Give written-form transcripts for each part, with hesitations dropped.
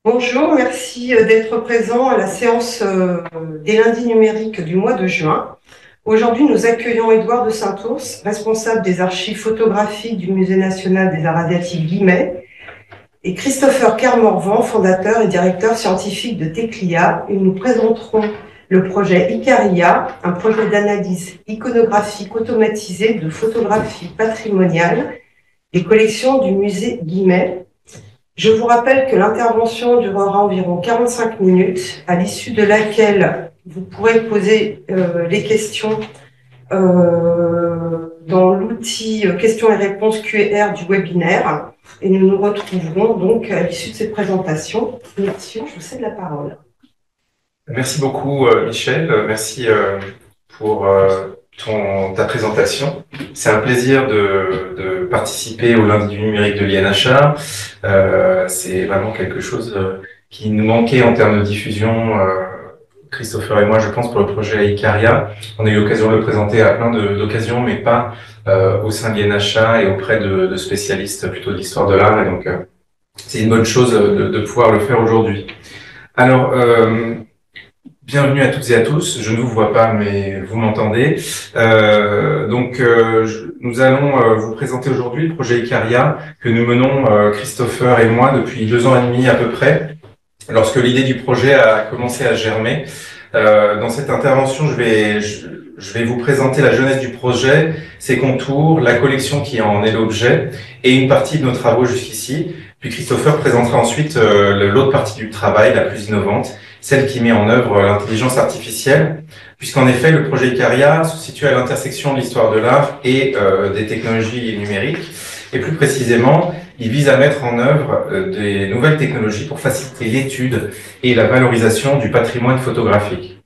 Bonjour, merci d'être présent à la séance des lundis numériques du mois de juin. Aujourd'hui, nous accueillons Édouard de Saint-Ours, responsable des archives photographiques du Musée national des arts asiatiques Guimet, et Christopher Kermorvan, fondateur et directeur scientifique de Teclia, et nous présenterons le projet Icaria, un projet d'analyse iconographique automatisée de photographie patrimoniale des collections du musée Guimet. Je vous rappelle que l'intervention durera environ 45 minutes, à l'issue de laquelle vous pourrez poser les questions dans l'outil questions et réponses Q&R du webinaire. Et nous nous retrouverons donc à l'issue de cette présentation. Monsieur, je vous cède la parole. Merci beaucoup, Michel. Merci pour ta présentation. C'est un plaisir de participer au lundi du numérique de l'INHA. C'est vraiment quelque chose qui nous manquait en termes de diffusion. Christopher et moi, je pense, pour le projet Icaria. On a eu l'occasion de le présenter à plein d'occasions, mais pas au sein de l'INHA et auprès de spécialistes plutôt de l'histoire de l'art. Et donc, c'est une bonne chose de pouvoir le faire aujourd'hui. Alors, bienvenue à toutes et à tous. Je ne vous vois pas, mais vous m'entendez. Nous allons vous présenter aujourd'hui le projet Icaria que nous menons, Christopher et moi, depuis 2 ans et demi à peu près, lorsque l'idée du projet a commencé à germer. Dans cette intervention, je vais vous présenter la jeunesse du projet, ses contours, la collection qui en est l'objet et une partie de nos travaux jusqu'ici. Puis Christopher présentera ensuite l'autre partie du travail, la plus innovante, celle qui met en œuvre l'intelligence artificielle, puisqu'en effet, le projet Icaria se situe à l'intersection de l'histoire de l'art et des technologies numériques. Et plus précisément, il vise à mettre en œuvre des nouvelles technologies pour faciliter l'étude et la valorisation du patrimoine photographique.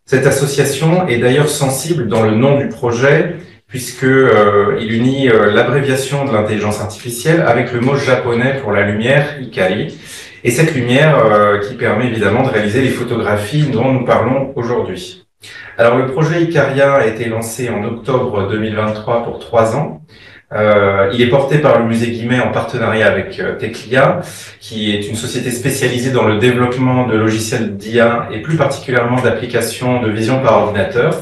Cette association est d'ailleurs sensible dans le nom du projet, puisque il unit l'abréviation de l'intelligence artificielle avec le mot japonais pour la lumière, Ikari, et cette lumière qui permet évidemment de réaliser les photographies dont nous parlons aujourd'hui. Alors le projet Icaria a été lancé en octobre 2023 pour 3 ans. Il est porté par le musée Guimet en partenariat avec Teclia, qui est une société spécialisée dans le développement de logiciels d'IA et plus particulièrement d'applications de vision par ordinateur.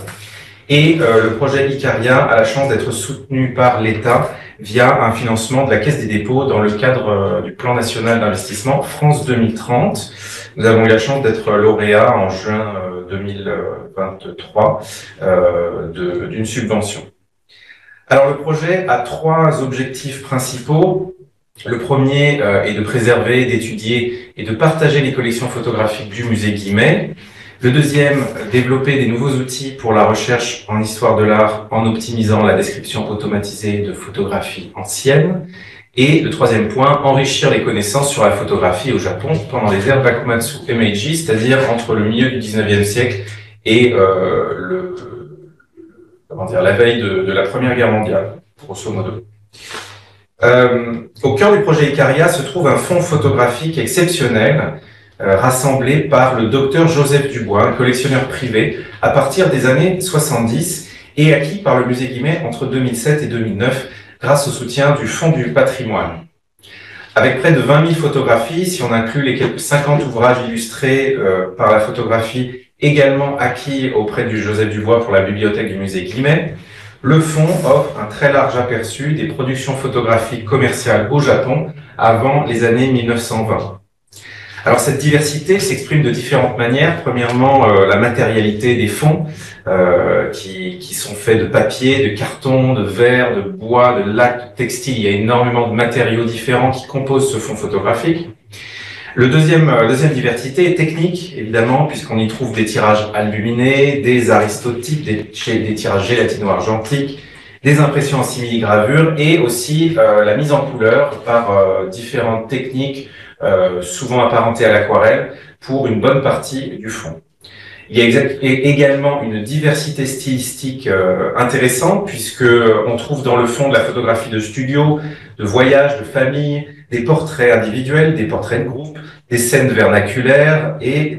Et le projet Icaria a la chance d'être soutenu par l'État via un financement de la Caisse des dépôts dans le cadre du plan national d'investissement France 2030. Nous avons eu la chance d'être lauréat en juin 2023 d'une subvention. Alors le projet a 3 objectifs principaux. Le premier est de préserver, d'étudier et de partager les collections photographiques du musée Guimet. Le deuxième, développer des nouveaux outils pour la recherche en histoire de l'art en optimisant la description automatisée de photographies anciennes. Et le troisième point, enrichir les connaissances sur la photographie au Japon pendant les ères Bakumatsu et Meiji, c'est-à-dire entre le milieu du 19e siècle et la veille de la Première Guerre mondiale, grosso modo. Au cœur du projet Icaria se trouve un fonds photographique exceptionnel rassemblé par le docteur Joseph Dubois, un collectionneur privé, à partir des années 70 et acquis par le musée Guimet entre 2007 et 2009 grâce au soutien du Fonds du patrimoine. Avec près de 20 000 photographies, si on inclut les quelques 50 ouvrages illustrés par la photographie également acquis auprès du Joseph Dubois pour la bibliothèque du musée Guimet, le fonds offre un très large aperçu des productions photographiques commerciales au Japon avant les années 1920. Alors cette diversité s'exprime de différentes manières. Premièrement, la matérialité des fonds qui sont faits de papier, de carton, de verre, de bois, de laque, de textile. Il y a énormément de matériaux différents qui composent ce fonds photographique. La deuxième diversité est technique, évidemment, puisqu'on y trouve des tirages albuminés, des aristotypes, des tirages gélatino-argentiques, des impressions en simili-gravure et aussi la mise en couleur par différentes techniques souvent apparentées à l'aquarelle pour une bonne partie du fond. Il y a également une diversité stylistique intéressante puisque on trouve dans le fond de la photographie de studio, de voyage, de famille, des portraits individuels, des portraits de groupe, des scènes vernaculaires et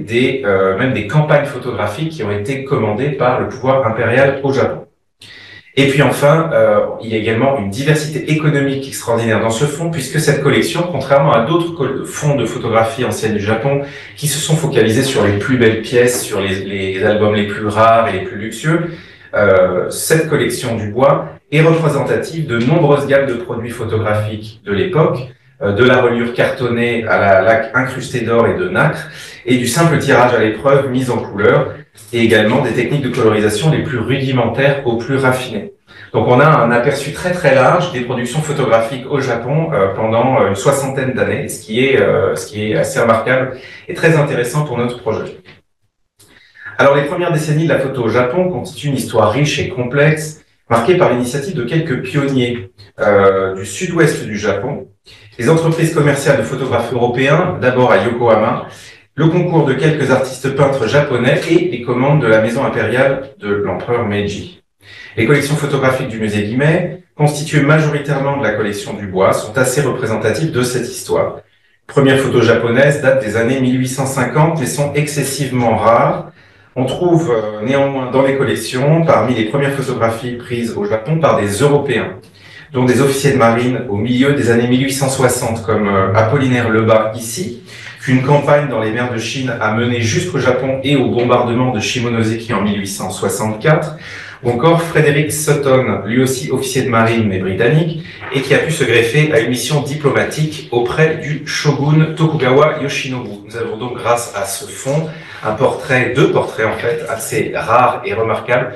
même des campagnes photographiques qui ont été commandées par le pouvoir impérial au Japon. Et puis enfin, il y a également une diversité économique extraordinaire dans ce fonds, puisque cette collection, contrairement à d'autres fonds de photographie ancienne du Japon, qui se sont focalisés sur les plus belles pièces, sur les albums les plus rares et les plus luxueux, cette collection du bois est représentative de nombreuses gammes de produits photographiques de l'époque, de la reliure cartonnée à la laque incrustée d'or et de nacre, et du simple tirage à l'épreuve mise en couleur, et également des techniques de colorisation les plus rudimentaires aux plus raffinées. Donc on a un aperçu très très large des productions photographiques au Japon pendant une soixantaine d'années, ce qui est assez remarquable et très intéressant pour notre projet. Alors les premières décennies de la photo au Japon constituent une histoire riche et complexe, marquée par l'initiative de quelques pionniers du sud-ouest du Japon, les entreprises commerciales de photographes européens, d'abord à Yokohama, le concours de quelques artistes peintres japonais et les commandes de la maison impériale de l'empereur Meiji. Les collections photographiques du musée Guimet, constituées majoritairement de la collection du bois, sont assez représentatives de cette histoire. Les premières photos japonaises datent des années 1850 mais sont excessivement rares. On trouve néanmoins dans les collections, parmi les premières photographies prises au Japon par des Européens, dont des officiers de marine au milieu des années 1860, comme Apollinaire Lebas ici, qu'une campagne dans les mers de Chine a mené jusqu'au Japon et au bombardement de Shimonoseki en 1864, ou encore Frederick Sutton, lui aussi officier de marine mais britannique, et qui a pu se greffer à une mission diplomatique auprès du shogun Tokugawa Yoshinobu. Nous avons donc, grâce à ce fonds, deux portraits en fait, assez rares et remarquables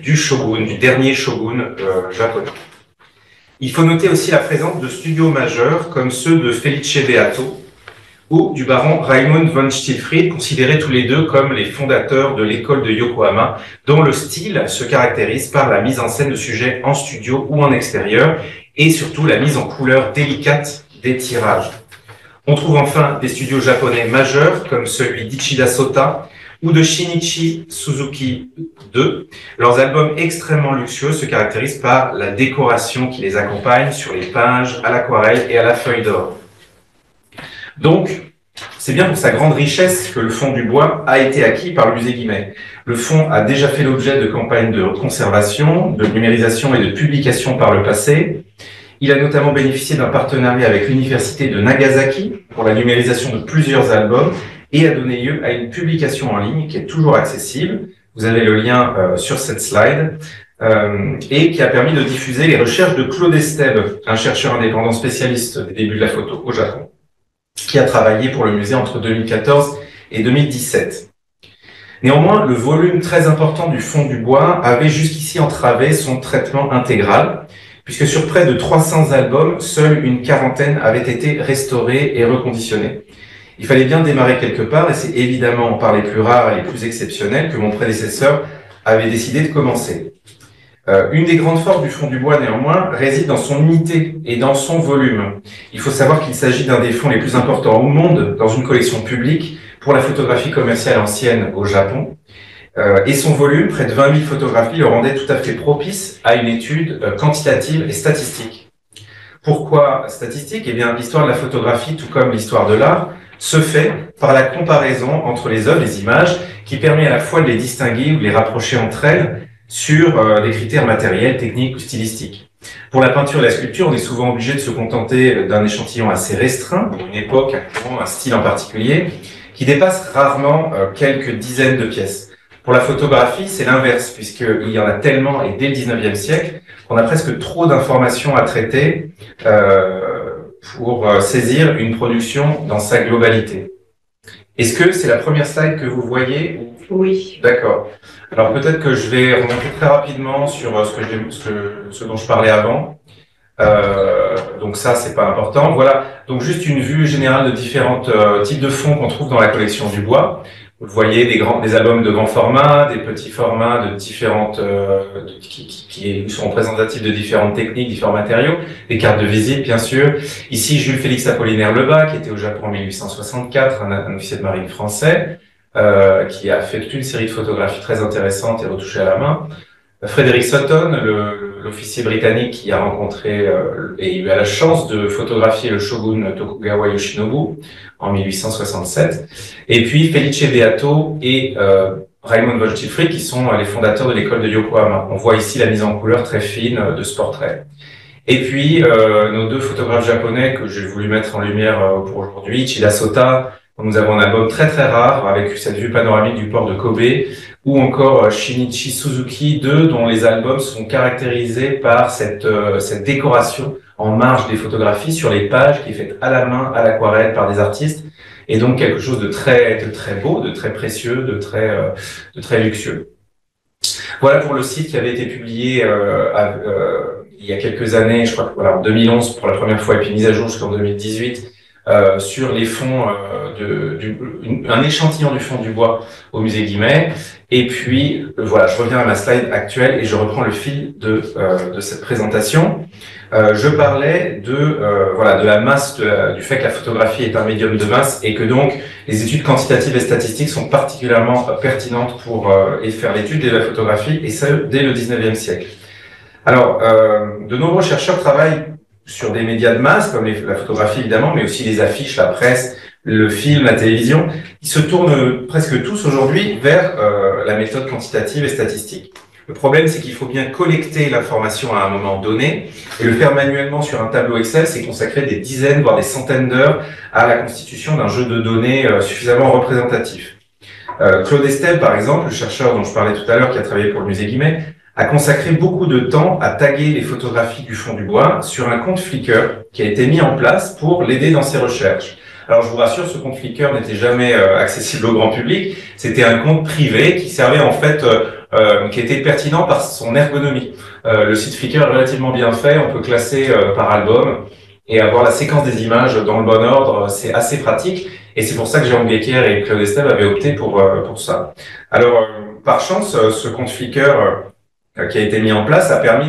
du shogun, du dernier shogun japonais. Il faut noter aussi la présence de studios majeurs comme ceux de Felice Beato ou du baron Raimund von Stillfried, considérés tous les deux comme les fondateurs de l'école de Yokohama, dont le style se caractérise par la mise en scène de sujets en studio ou en extérieur, et surtout la mise en couleur délicate des tirages. On trouve enfin des studios japonais majeurs, comme celui d'Ichida Sota ou de Shinichi Suzuki II. Leurs albums extrêmement luxueux se caractérisent par la décoration qui les accompagne sur les pages, à l'aquarelle et à la feuille d'or. Donc, c'est bien pour sa grande richesse que le fonds du bois a été acquis par le musée Guimet. Le fonds a déjà fait l'objet de campagnes de conservation, de numérisation et de publication par le passé. Il a notamment bénéficié d'un partenariat avec l'université de Nagasaki pour la numérisation de plusieurs albums et a donné lieu à une publication en ligne qui est toujours accessible. Vous avez le lien sur cette slide. Et qui a permis de diffuser les recherches de Claude Estève, un chercheur indépendant spécialiste des débuts de la photo au Japon, qui a travaillé pour le musée entre 2014 et 2017. Néanmoins, le volume très important du fonds du bois avait jusqu'ici entravé son traitement intégral, puisque sur près de 300 albums, seule une quarantaine avait été restaurée et reconditionnée. Il fallait bien démarrer quelque part, et c'est évidemment par les plus rares et les plus exceptionnels que mon prédécesseur avait décidé de commencer. Une des grandes forces du fonds du bois, néanmoins, réside dans son unité et dans son volume. Il faut savoir qu'il s'agit d'un des fonds les plus importants au monde dans une collection publique pour la photographie commerciale ancienne au Japon. Et son volume, près de 20 000 photographies, le rendait tout à fait propice à une étude quantitative et statistique. Pourquoi statistique? Eh bien, l'histoire de la photographie, tout comme l'histoire de l'art, se fait par la comparaison entre les œuvres, les images, qui permet à la fois de les distinguer ou de les rapprocher entre elles sur des critères matériels, techniques ou stylistiques. Pour la peinture et la sculpture, on est souvent obligé de se contenter d'un échantillon assez restreint, pour une époque, un style en particulier, qui dépasse rarement quelques dizaines de pièces. Pour la photographie, c'est l'inverse, puisqu'il y en a tellement, et dès le 19e siècle, qu'on a presque trop d'informations à traiter pour saisir une production dans sa globalité. Est-ce que c'est la première slide que vous voyez? Oui. D'accord. Alors peut-être que je vais remonter très rapidement sur ce dont je parlais avant. Donc ça, c'est pas important. Voilà. Donc juste une vue générale de différents types de fonds qu'on trouve dans la collection du bois. Vous voyez des albums de grand format, des petits formats de différentes qui sont représentatifs de différentes techniques, différents matériaux, des cartes de visite bien sûr. Ici Jules Félix Apollinaire Lebas, qui était au Japon en 1864, un officier de marine français, qui a fait toute une série de photographies très intéressantes et retouchées à la main. Frederick Sutton, l'officier britannique qui a rencontré et eu la chance de photographier le shogun Tokugawa Yoshinobu en 1867. Et puis Felice Beato et Raymond Wojcifri, qui sont les fondateurs de l'école de Yokohama. On voit ici la mise en couleur très fine de ce portrait. Et puis, nos deux photographes japonais que j'ai voulu mettre en lumière pour aujourd'hui, Ichida Sota, dont nous avons un album très très rare avec cette vue panoramique du port de Kobe, ou encore Shinichi Suzuki, deux dont les albums sont caractérisés par cette décoration en marge des photographies sur les pages qui est faite à la main, à l'aquarelle par des artistes, et donc quelque chose de très beau, de très précieux, de très luxueux. Voilà pour le site qui avait été publié il y a quelques années, je crois que voilà, en 2011 pour la première fois, et puis mise à jour jusqu'en 2018, sur les fonds, un échantillon du fond du bois au musée Guimet. Et puis, voilà, je reviens à ma slide actuelle et je reprends le fil de cette présentation. Je parlais de la masse, du fait que la photographie est un médium de masse et que donc les études quantitatives et statistiques sont particulièrement pertinentes pour faire l'étude de la photographie, et ça dès le 19e siècle. Alors, de nombreux chercheurs travaillent sur des médias de masse, comme la photographie évidemment, mais aussi les affiches, la presse, le film, la télévision. Ils se tournent presque tous aujourd'hui vers la méthode quantitative et statistique. Le problème, c'est qu'il faut bien collecter l'information à un moment donné, et le faire manuellement sur un tableau Excel, c'est consacrer des dizaines, voire des centaines d'heures à la constitution d'un jeu de données suffisamment représentatif. Claude Estève, par exemple, le chercheur dont je parlais tout à l'heure, qui a travaillé pour le musée Guimet, a consacré beaucoup de temps à taguer les photographies du fond du bois sur un compte Flickr qui a été mis en place pour l'aider dans ses recherches. Alors je vous rassure, ce compte Flickr n'était jamais accessible au grand public, c'était un compte privé qui servait en fait, qui était pertinent par son ergonomie. Le site Flickr est relativement bien fait, on peut classer par album et avoir la séquence des images dans le bon ordre, c'est assez pratique, et c'est pour ça que Jérôme Guéquière et Claude Estève avaient opté pour ça. Alors par chance, ce compte Flickr qui a été mis en place a permis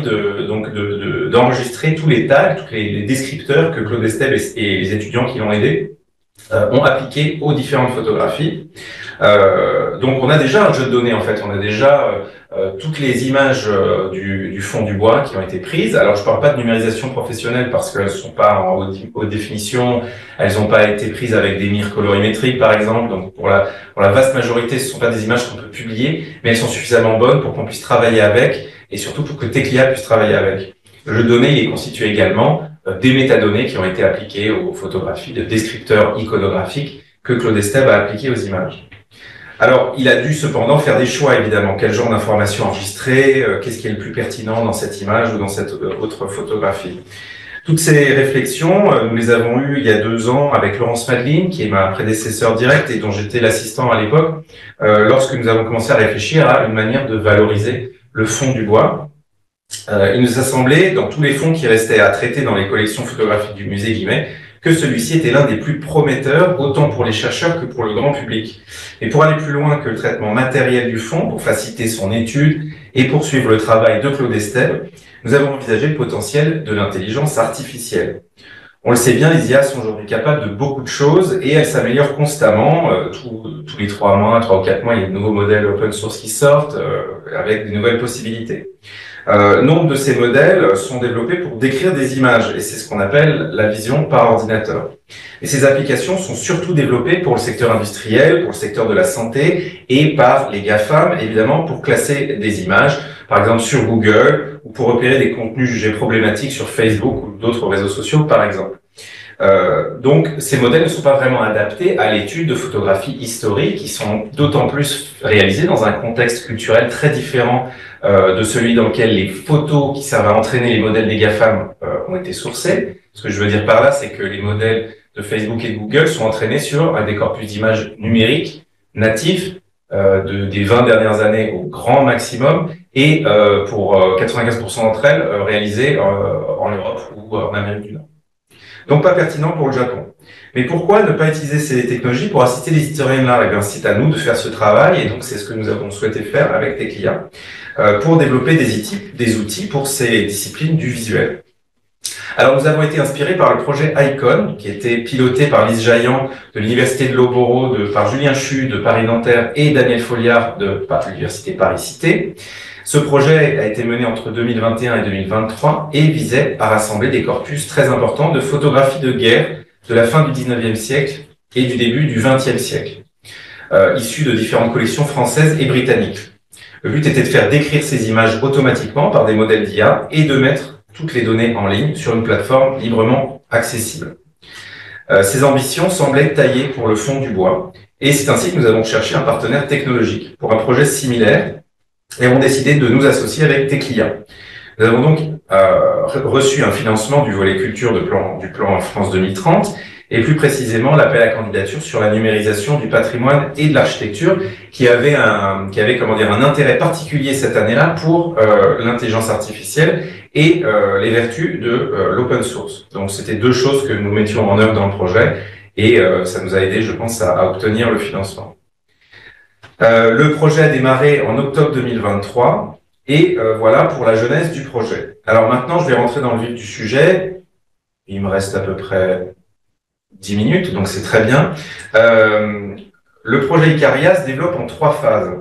d'enregistrer tous les tags, tous les descripteurs que Claude Estève et les étudiants qui l'ont aidé ont appliqué aux différentes photographies. Donc on a déjà un jeu de données en fait, on a déjà toutes les images du fond du bois qui ont été prises. Alors je parle pas de numérisation professionnelle parce qu'elles sont pas en haute définition, elles n'ont pas été prises avec des mires colorimétriques par exemple, donc pour la vaste majorité ce sont pas des images qu'on peut publier, mais elles sont suffisamment bonnes pour qu'on puisse travailler avec, et surtout pour que Teclia puisse travailler avec. Le jeu de données il est constitué également des métadonnées qui ont été appliquées aux photographies, de descripteurs iconographiques que Claude Estève a appliqués aux images. Alors, il a dû cependant faire des choix, évidemment. Quel genre d'informations enregistrer, qu'est-ce qui est le plus pertinent dans cette image ou dans cette autre photographie. Toutes ces réflexions, nous les avons eues il y a 2 ans avec Laurence Madeline, qui est ma prédécesseur directe et dont j'étais l'assistant à l'époque, lorsque nous avons commencé à réfléchir à une manière de valoriser le fond du bois. Il nous a semblé, dans tous les fonds qui restaient à traiter dans les collections photographiques du musée Guimet, que celui-ci était l'un des plus prometteurs, autant pour les chercheurs que pour le grand public. Et pour aller plus loin que le traitement matériel du fond, pour faciliter son étude et poursuivre le travail de Claude Estève, nous avons envisagé le potentiel de l'intelligence artificielle. On le sait bien, les IA sont aujourd'hui capables de beaucoup de choses et elles s'améliorent constamment. Tous les 3 mois, 3 ou 4 mois, il y a de nouveaux modèles open source qui sortent avec de nouvelles possibilités. Nombre de ces modèles sont développés pour décrire des images, et c'est ce qu'on appelle la vision par ordinateur. Et ces applications sont surtout développées pour le secteur industriel, pour le secteur de la santé, et par les GAFAM, évidemment, pour classer des images, par exemple sur Google, ou pour repérer des contenus jugés problématiques sur Facebook ou d'autres réseaux sociaux, par exemple. Donc, ces modèles ne sont pas vraiment adaptés à l'étude de photographies historiques, qui sont d'autant plus réalisées dans un contexte culturel très différent de celui dans lequel les photos qui servent à entraîner les modèles des GAFAM ont été sourcées. Ce que je veux dire par là, c'est que les modèles de Facebook et de Google sont entraînés sur des corpus d'images numériques, natifs, des 20 dernières années au grand maximum, et pour 95% d'entre elles, réalisées en Europe ou en Amérique du Nord. Donc pas pertinent pour le Japon. Mais pourquoi ne pas utiliser ces technologies pour assister les historiens de l'art? Eh bien, c'est à nous de faire ce travail, et donc c'est ce que nous avons souhaité faire avec Teclia, pour développer des outils pour ces disciplines du visuel. Alors, nous avons été inspirés par le projet ICON, qui était piloté par Lise Jaillant de l'Université de Loughborough, par Julien Chu de Paris-Nanterre et Daniel Folliard de l'Université Paris-Cité. Ce projet a été mené entre 2021 et 2023 et visait à rassembler des corpus très importants de photographies de guerre de la fin du 19e siècle et du début du 20e siècle. issues de différentes collections françaises et britanniques. Le but était de faire décrire ces images automatiquement par des modèles d'IA et de mettre toutes les données en ligne sur une plateforme librement accessible. Ces ambitions semblaient taillées pour le fond du bois, et c'est ainsi que nous avons cherché un partenaire technologique pour un projet similaire et avons décidé de nous associer avec Teclia. Nous avons donc reçu un financement du volet culture du plan France 2030 et plus précisément l'appel à candidature sur la numérisation du patrimoine et de l'architecture qui avait un intérêt particulier cette année-là pour l'intelligence artificielle et les vertus de l'open source. Donc c'était deux choses que nous mettions en œuvre dans le projet et ça nous a aidé, je pense, à obtenir le financement. Le projet a démarré en octobre 2023 et voilà pour la genèse du projet. Alors maintenant, je vais rentrer dans le vif du sujet. Il me reste à peu près 10 minutes, donc c'est très bien. Le projet Icaria se développe en 3 phases,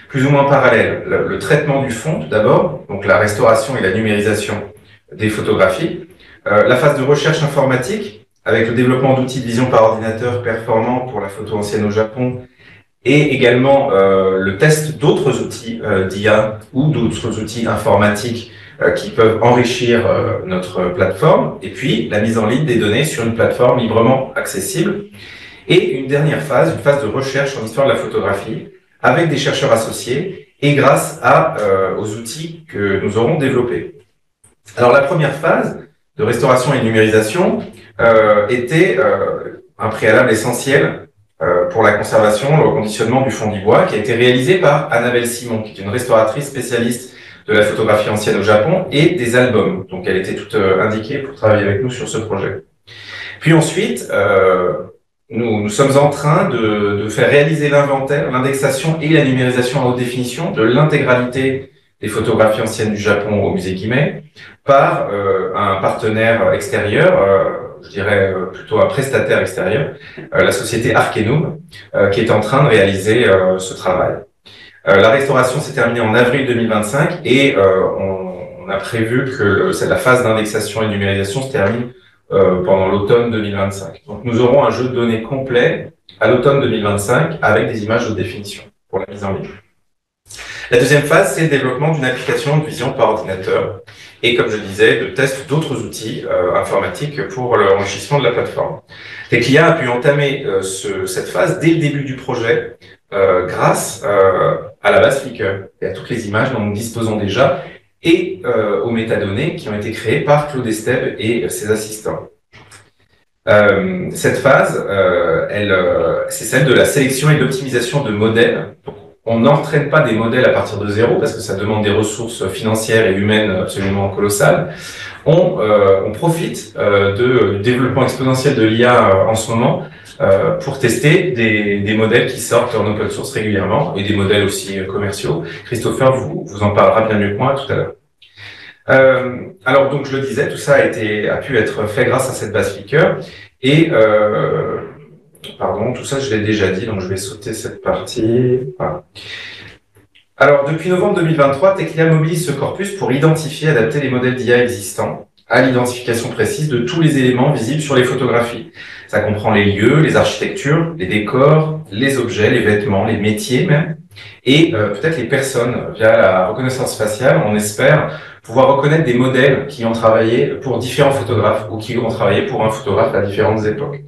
plus ou moins parallèles. Le traitement du fond, tout d'abord, donc la restauration et la numérisation des photographies. La phase de recherche informatique, avec le développement d'outils de vision par ordinateur performants pour la photo ancienne au Japon, et également le test d'autres outils d'IA ou d'autres outils informatiques qui peuvent enrichir notre plateforme, et puis la mise en ligne des données sur une plateforme librement accessible. Et une dernière phase, une phase de recherche en histoire de la photographie, avec des chercheurs associés, et grâce aux outils que nous aurons développés. Alors la première phase de restauration et numérisation était un préalable essentiel pour la conservation, le reconditionnement du fond du bois, qui a été réalisé par Annabelle Simon, qui est une restauratrice spécialiste de la photographie ancienne au Japon et des albums. Donc elle était toute indiquée pour travailler avec nous sur ce projet. Puis ensuite, nous sommes en train de faire réaliser l'inventaire, l'indexation et la numérisation à haute définition de l'intégralité des photographies anciennes du Japon au musée Guimet par un partenaire extérieur, je dirais plutôt un prestataire extérieur, la société Arkenum, qui est en train de réaliser ce travail. La restauration s'est terminée en avril 2025 et on a prévu que la phase d'indexation et de numérisation se termine pendant l'automne 2025. Donc nous aurons un jeu de données complet à l'automne 2025 avec des images haute définition pour la mise en ligne. La deuxième phase, c'est le développement d'une application de vision par ordinateur et, comme je disais, de test d'autres outils informatiques pour l'enrichissement de la plateforme. Teclia a pu entamer cette phase dès le début du projet grâce à la base Flickr et à toutes les images dont nous disposons déjà et aux métadonnées qui ont été créées par Claude Estève et ses assistants. Cette phase, c'est celle de la sélection et de l'optimisation de modèles. On n'entraîne pas des modèles à partir de zéro parce que ça demande des ressources financières et humaines absolument colossales. On profite du développement exponentiel de l'IA en ce moment pour tester des modèles qui sortent en open source régulièrement et des modèles aussi commerciaux. Christopher vous en parlera bien mieux que moi tout à l'heure. Alors donc je le disais, tout ça a pu être fait grâce à cette base Flickr et pardon, tout ça je l'ai déjà dit, donc je vais sauter cette partie. Voilà. Alors depuis novembre 2023, Teclia mobilise ce corpus pour identifier et adapter les modèles d'IA existants à l'identification précise de tous les éléments visibles sur les photographies. Ça comprend les lieux, les architectures, les décors, les objets, les vêtements, les métiers même, et peut-être les personnes. Via la reconnaissance faciale, on espère pouvoir reconnaître des modèles qui ont travaillé pour différents photographes ou qui ont travaillé pour un photographe à différentes époques.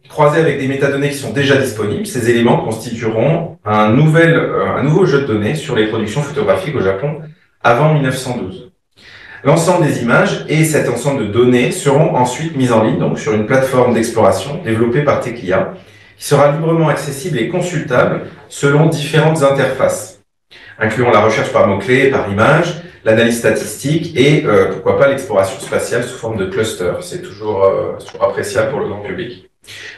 Croisés avec des métadonnées qui sont déjà disponibles, ces éléments constitueront un nouveau jeu de données sur les productions photographiques au Japon avant 1912. L'ensemble des images et cet ensemble de données seront ensuite mises en ligne donc sur une plateforme d'exploration développée par Teclia, qui sera librement accessible et consultable selon différentes interfaces, incluant la recherche par mots-clés et par image, l'analyse statistique et pourquoi pas l'exploration spatiale sous forme de cluster. C'est toujours appréciable pour le grand public.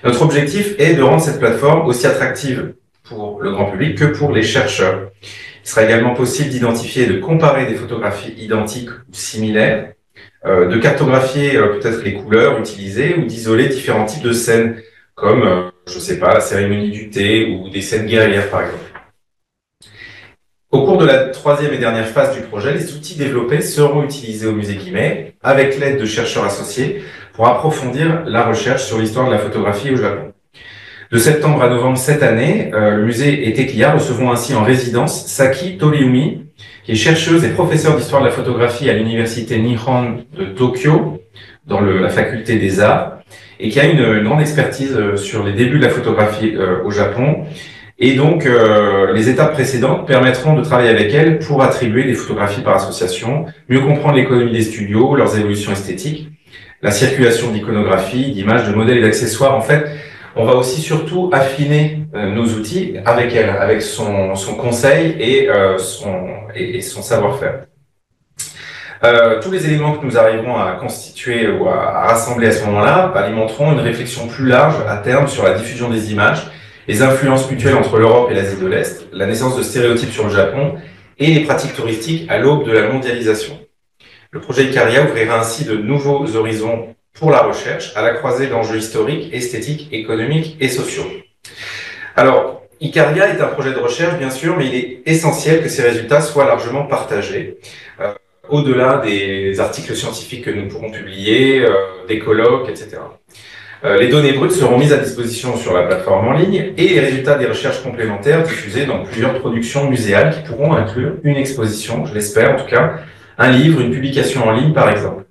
Notre objectif est de rendre cette plateforme aussi attractive pour le grand public que pour les chercheurs. Il sera également possible d'identifier et de comparer des photographies identiques ou similaires, de cartographier peut-être les couleurs utilisées ou d'isoler différents types de scènes comme, je sais pas, la cérémonie du thé ou des scènes guerrières par exemple. Au cours de la troisième et dernière phase du projet, les outils développés seront utilisés au musée Guimet avec l'aide de chercheurs associés pour approfondir la recherche sur l'histoire de la photographie au Japon. De septembre à novembre cette année, le musée Etekiya recevons ainsi en résidence Saki Toriumi, qui est chercheuse et professeure d'histoire de la photographie à l'université Nihon de Tokyo, dans la faculté des arts, et qui a une grande expertise sur les débuts de la photographie au Japon. Et donc, les étapes précédentes permettront de travailler avec elle pour attribuer des photographies par association, mieux comprendre l'économie des studios, leurs évolutions esthétiques, la circulation d'iconographie, d'images, de modèles et d'accessoires. En fait, on va aussi surtout affiner nos outils avec elle, avec son conseil et son savoir-faire. Tous les éléments que nous arriverons à constituer ou à rassembler à ce moment-là alimenteront une réflexion plus large à terme sur la diffusion des images, les influences mutuelles entre l'Europe et l'Asie de l'Est, la naissance de stéréotypes sur le Japon et les pratiques touristiques à l'aube de la mondialisation. Le projet Ikaria ouvrira ainsi de nouveaux horizons pour la recherche, à la croisée d'enjeux historiques, esthétiques, économiques et sociaux. Alors, Ikaria est un projet de recherche, bien sûr, mais il est essentiel que ces résultats soient largement partagés, au-delà des articles scientifiques que nous pourrons publier, des colloques, etc. Les données brutes seront mises à disposition sur la plateforme en ligne et les résultats des recherches complémentaires diffusés dans plusieurs productions muséales qui pourront inclure une exposition, je l'espère en tout cas, un livre, une publication en ligne par exemple.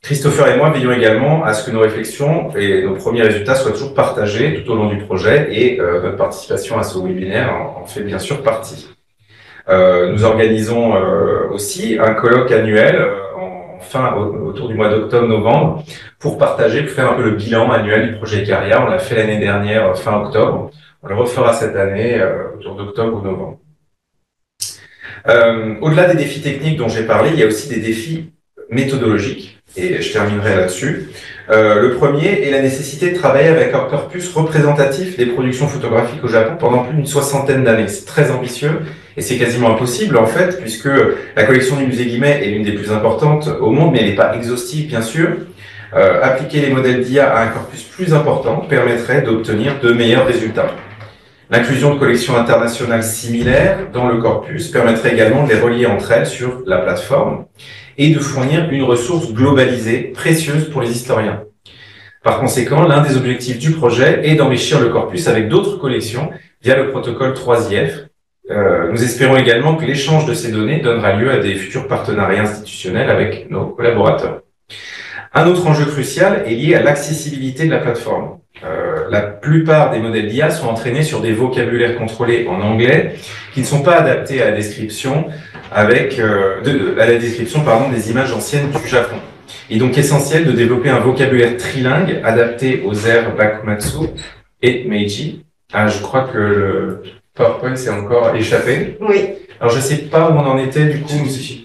Christopher et moi veillons également à ce que nos réflexions et nos premiers résultats soient toujours partagés tout au long du projet et notre participation à ce webinaire en fait bien sûr partie. Nous organisons aussi un colloque annuel autour du mois d'octobre-novembre pour partager, pour faire un peu le bilan annuel du projet Ikaria. On l'a fait l'année dernière, fin octobre. On le refera cette année autour d'octobre ou novembre. Au-delà des défis techniques dont j'ai parlé, il y a aussi des défis méthodologiques. Et je terminerai là-dessus. Le premier est la nécessité de travailler avec un corpus représentatif des productions photographiques au Japon pendant plus d'une soixantaine d'années. C'est très ambitieux et c'est quasiment impossible en fait, puisque la collection du musée Guimet est l'une des plus importantes au monde, mais elle n'est pas exhaustive bien sûr. Appliquer les modèles d'IA à un corpus plus important permettrait d'obtenir de meilleurs résultats. L'inclusion de collections internationales similaires dans le corpus permettrait également de les relier entre elles sur la plateforme et de fournir une ressource globalisée, précieuse pour les historiens. Par conséquent, l'un des objectifs du projet est d'enrichir le corpus avec d'autres collections via le protocole 3IF. Nous espérons également que l'échange de ces données donnera lieu à des futurs partenariats institutionnels avec nos collaborateurs. Un autre enjeu crucial est lié à l'accessibilité de la plateforme. La plupart des modèles d'IA sont entraînés sur des vocabulaires contrôlés en anglais qui ne sont pas adaptés à la description des images anciennes du Japon. Il est donc essentiel de développer un vocabulaire trilingue adapté aux ères Bakumatsu et Meiji. Ah, je crois que le PowerPoint s'est encore échappé. Oui. Alors, je ne sais pas où on en était, du coup.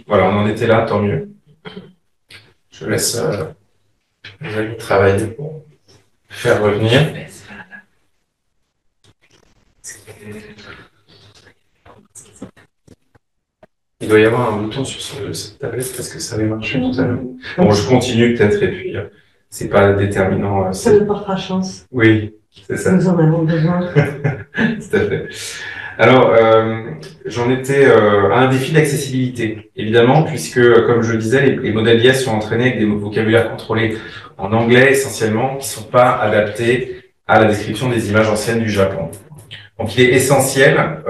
Voilà, on en était là, tant mieux. Je laisse nos amis travailler pour faire revenir. Il doit y avoir un bouton sur cette tablette parce que ça avait marché tout à l'heure. Bon, je continue peut-être et puis c'est pas déterminant. Ça nous portera chance. Oui, c'est ça. Nous en avons besoin. Tout à fait. Alors, j'en étais à un défi d'accessibilité, évidemment, puisque, comme je le disais, les modèles d'IA sont entraînés avec des vocabulaires contrôlés en anglais essentiellement, qui ne sont pas adaptés à la description des images anciennes du Japon. Donc, il est essentiel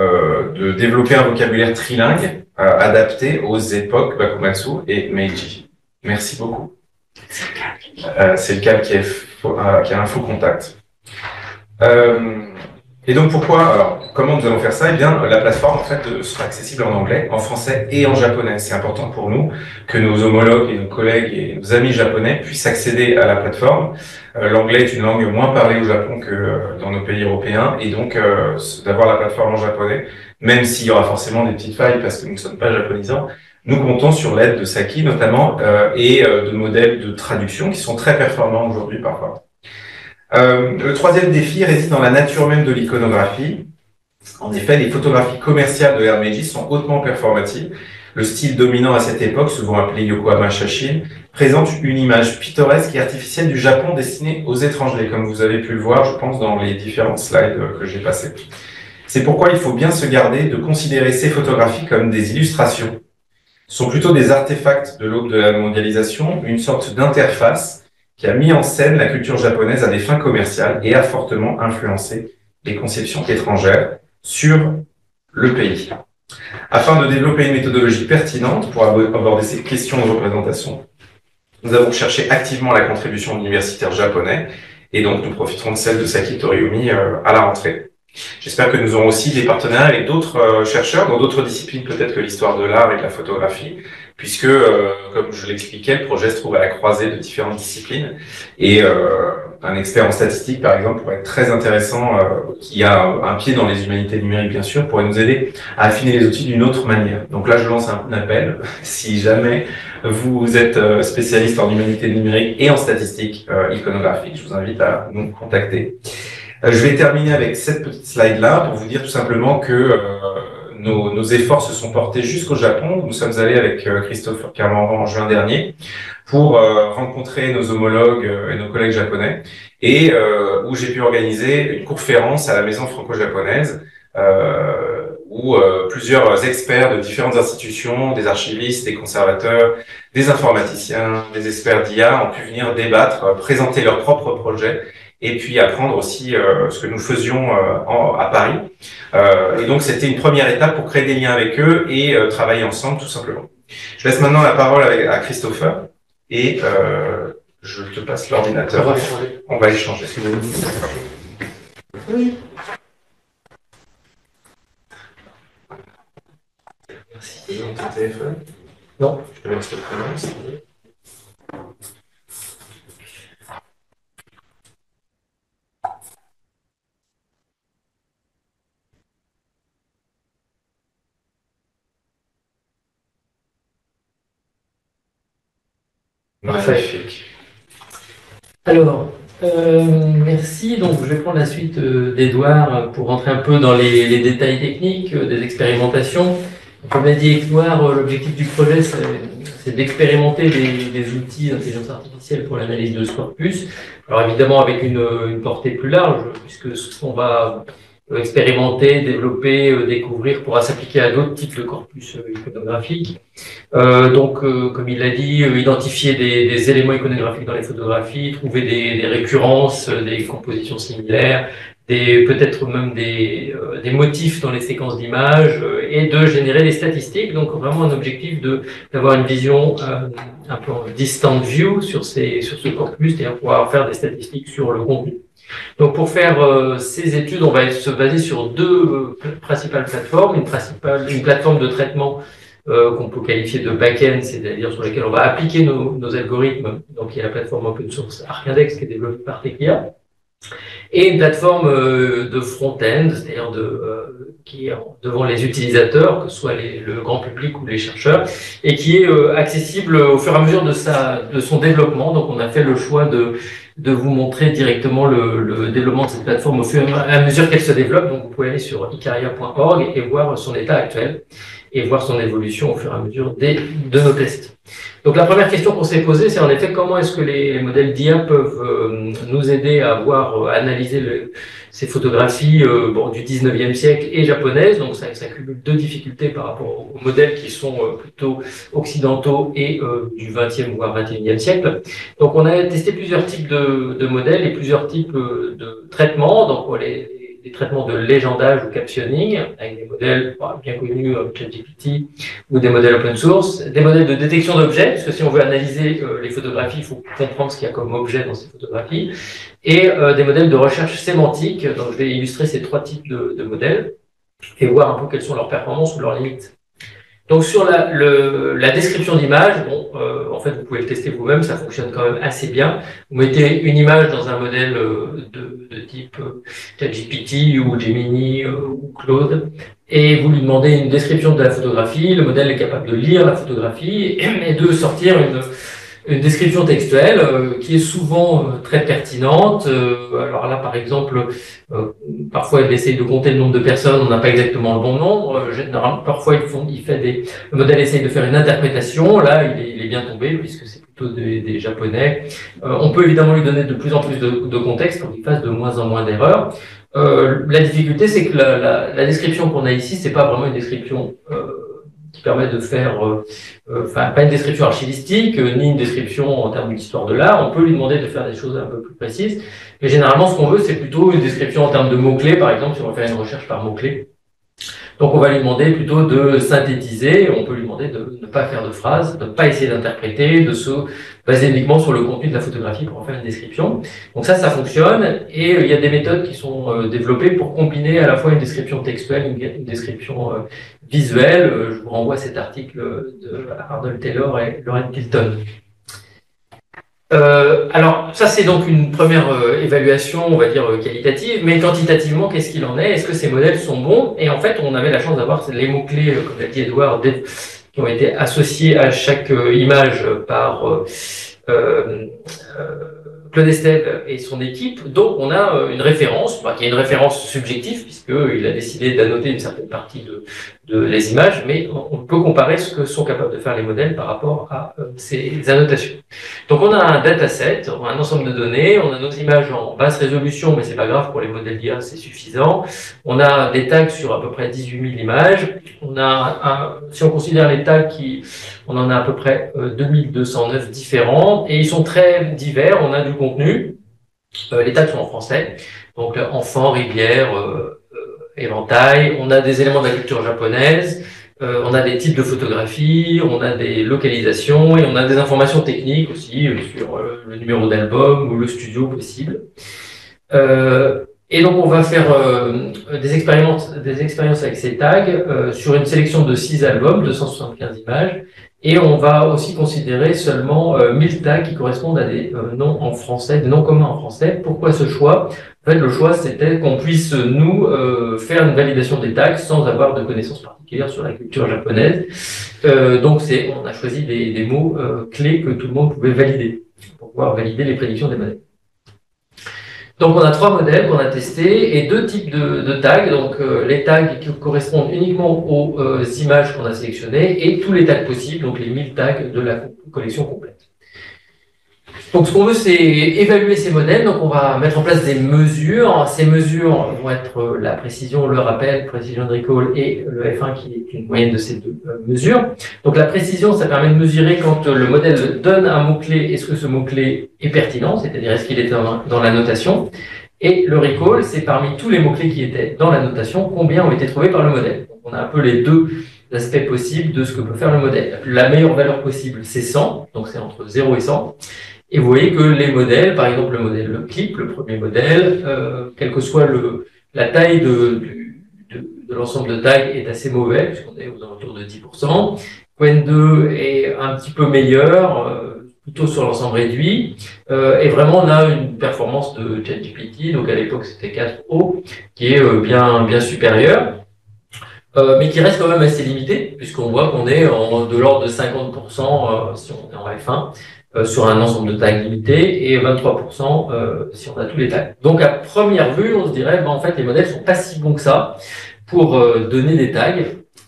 de développer un vocabulaire trilingue adapté aux époques Bakumatsu et Meiji. Merci beaucoup. C'est le câble qui a un faux contact. Et donc comment nous allons faire ça? Eh bien, la plateforme en fait sera accessible en anglais, en français et en japonais. C'est important pour nous que nos homologues et nos collègues et nos amis japonais puissent accéder à la plateforme. L'anglais est une langue moins parlée au Japon que dans nos pays européens, et donc d'avoir la plateforme en japonais, même s'il y aura forcément des petites failles parce que nous ne sommes pas japonisants, nous comptons sur l'aide de Saki notamment et de modèles de traduction qui sont très performants aujourd'hui parfois. Le troisième défi réside dans la nature même de l'iconographie. En effet, les photographies commerciales de l'ère Meiji sont hautement performatives. Le style dominant à cette époque, souvent appelé Yokohama Shashin, présente une image pittoresque et artificielle du Japon destinée aux étrangers, comme vous avez pu le voir, je pense, dans les différents slides que j'ai passés. C'est pourquoi il faut bien se garder de considérer ces photographies comme des illustrations. Ce sont plutôt des artefacts de l'aube de la mondialisation, une sorte d'interface qui a mis en scène la culture japonaise à des fins commerciales et a fortement influencé les conceptions étrangères sur le pays. Afin de développer une méthodologie pertinente pour aborder ces questions de représentation, nous avons cherché activement la contribution d'universitaires japonais et donc nous profiterons de celle de Saki Toriumi à la rentrée. J'espère que nous aurons aussi des partenariats avec d'autres chercheurs dans d'autres disciplines peut-être que l'histoire de l'art et de la photographie, puisque, comme je l'expliquais, le projet se trouve à la croisée de différentes disciplines et un expert en statistique, par exemple, pourrait être très intéressant, qui a un pied dans les humanités numériques, bien sûr, pourrait nous aider à affiner les outils d'une autre manière. Donc là, je lance un appel. Si jamais vous êtes spécialiste en humanités numériques et en statistique iconographique, je vous invite à nous contacter. Je vais terminer avec cette petite slide-là pour vous dire tout simplement que nos efforts se sont portés jusqu'au Japon. Nous sommes allés avec Christophe Carman en juin dernier pour rencontrer nos homologues et nos collègues japonais et où j'ai pu organiser une conférence à la maison franco-japonaise où plusieurs experts de différentes institutions, des archivistes, des conservateurs, des informaticiens, des experts d'IA ont pu venir débattre, présenter leurs propres projets et puis apprendre aussi ce que nous faisions à Paris. Et donc, c'était une première étape pour créer des liens avec eux et travailler ensemble, tout simplement. Je laisse maintenant la parole à Christopher et je te passe l'ordinateur. On va échanger. Oui. Merci. Ton téléphone? Non. Je te laisse le prénom. Magnifique. Alors, merci. Donc, je vais prendre la suite d'Edouard pour rentrer un peu dans les détails techniques des expérimentations. Comme l'a dit Edouard, l'objectif du projet, c'est d'expérimenter des outils d'intelligence artificielle pour l'analyse de ce corpus. Alors, évidemment, avec une portée plus large, puisque ce qu'on va expérimenter, développer, découvrir pourra s'appliquer à d'autres types de corpus iconographiques. Comme il l'a dit, identifier des éléments iconographiques dans les photographies, trouver des récurrences, des compositions similaires, peut-être même des motifs dans les séquences d'images, et de générer des statistiques. Donc vraiment un objectif d'avoir une vision un peu en distant view sur ce corpus, c'est-à-dire pouvoir faire des statistiques sur le contenu. Donc pour faire ces études, on va se baser sur deux principales plateformes. Une plateforme de traitement qu'on peut qualifier de back-end, c'est-à-dire sur laquelle on va appliquer nos algorithmes. Donc il y a la plateforme open source ArcIndex qui est développée par Tekia. Et une plateforme de front-end, c'est-à-dire qui est devant les utilisateurs, que ce soit le grand public ou les chercheurs, et qui est accessible au fur et à mesure de son développement. Donc on a fait le choix de vous montrer directement le développement de cette plateforme au fur et à mesure qu'elle se développe. Donc vous pouvez aller sur icaria.org et voir son état actuel et voir son évolution au fur et à mesure de nos tests. Donc la première question qu'on s'est posée, c'est en effet comment est-ce que les modèles d'IA peuvent nous aider à analyser ces photographies du 19e siècle et japonaises. Donc ça cumule deux difficultés par rapport aux modèles qui sont plutôt occidentaux et du 20e voire 21e siècle. Donc on a testé plusieurs types de modèles et plusieurs types de traitements. Donc des traitements de légendage ou captionning, avec des modèles bien connus, ChatGPT, ou des modèles open source, des modèles de détection d'objets, parce que si on veut analyser les photographies, il faut comprendre ce qu'il y a comme objet dans ces photographies, et des modèles de recherche sémantique. Donc je vais illustrer ces trois types de modèles, et voir un peu quelles sont leurs performances ou leurs limites. Donc sur la description d'image, en fait vous pouvez le tester vous-même, ça fonctionne quand même assez bien. Vous mettez une image dans un modèle de type ChatGPT ou Gemini ou Claude, et vous lui demandez une description de la photographie. Le modèle est capable de lire la photographie et de sortir une description textuelle qui est souvent très pertinente. Alors là, par exemple, parfois il essaye de compter le nombre de personnes, on n'a pas exactement le bon nombre. Généralement, parfois le modèle essaye de faire une interprétation. Là, il est bien tombé puisque c'est plutôt des Japonais. On peut évidemment lui donner de plus en plus de contexte pour qu'il fasse de moins en moins d'erreurs. La difficulté, c'est que la description qu'on a ici, c'est pas vraiment une description qui permet de faire, enfin, pas une description archivistique, ni une description en termes d'histoire de l'art. On peut lui demander de faire des choses un peu plus précises. Mais généralement, ce qu'on veut, c'est plutôt une description en termes de mots-clés, par exemple, si on veut faire une recherche par mots-clés. Donc, on va lui demander plutôt de synthétiser. On peut lui demander de ne pas faire de phrases, de ne pas essayer d'interpréter, de se baser uniquement sur le contenu de la photographie pour en faire une description. Donc ça fonctionne. Et il y a des méthodes qui sont développées pour combiner à la fois une description textuelle, une description visuelle. Je vous renvoie à cet article de Arnold Taylor et Lauren Tilton. Alors, ça c'est donc une première évaluation, on va dire, qualitative, mais quantitativement, qu'est-ce qu'il en est? Est-ce que ces modèles sont bons? Et en fait, on avait la chance d'avoir les mots-clés, comme l'a dit Edouard, qui ont été associés à chaque image par Claude Estève et son équipe. Donc, on a une référence, qui est une référence subjective, puisqu'il a décidé d'annoter une certaine partie de les images, mais on peut comparer ce que sont capables de faire les modèles par rapport à ces annotations. Donc, on a un dataset, on a un ensemble de données, on a nos images en basse résolution, mais c'est pas grave, pour les modèles d'IA, c'est suffisant. On a des tags sur à peu près 18 000 images. On a si on considère les tags on en a à peu près 2209 différents, et ils sont très divers. On a du contenu. Les tags sont en français. Donc, enfant, rivière, éventail. On a des éléments de la culture japonaise. On a des types de photographies, on a des localisations et on a des informations techniques aussi sur le numéro d'album ou le studio possible. Et donc on va faire des expériences avec ces tags sur une sélection de 6 albums, 275 images, et on va aussi considérer seulement 1000 tags qui correspondent à des noms en français, des noms communs en français. Pourquoi ce choix? En fait, le choix, c'était qu'on puisse, nous, faire une validation des tags sans avoir de connaissances particulières sur la culture japonaise. Donc, on a choisi des mots clés que tout le monde pouvait valider pour pouvoir valider les prédictions des modèles. Donc, on a 3 modèles qu'on a testés et 2 types de tags. Donc, les tags qui correspondent uniquement aux images qu'on a sélectionnées et tous les tags possibles, donc les 1000 tags de la collection complète. Donc, ce qu'on veut, c'est évaluer ces modèles. Donc, on va mettre en place des mesures. Ces mesures vont être la précision, le rappel, précision de recall et le F1 qui est une moyenne de ces 2 mesures. Donc, la précision, ça permet de mesurer quand le modèle donne un mot-clé, est-ce que ce mot-clé est pertinent, c'est-à-dire est-ce qu'il est dans la notation. Et le recall, c'est parmi tous les mots-clés qui étaient dans la notation, combien ont été trouvés par le modèle. Donc, on a un peu les 2 aspects possibles de ce que peut faire le modèle. La meilleure valeur possible, c'est 100, donc c'est entre 0 et 100. Et vous voyez que les modèles, par exemple le modèle Clip, le premier modèle, quelle que soit la taille de l'ensemble de tags est assez mauvais, puisqu'on est aux alentours de 10%. Qwen 2 est un petit peu meilleur, plutôt sur l'ensemble réduit. Et vraiment, on a une performance de ChatGPT, donc à l'époque c'était 4O, qui est bien supérieure. Mais qui reste quand même assez limité, puisqu'on voit qu'on est de l'ordre de 50% si on est en F1. Sur un ensemble de tags limité et 23% si on a tous les tags. Donc à première vue, on se dirait, en fait, les modèles sont pas si bons que ça pour donner des tags.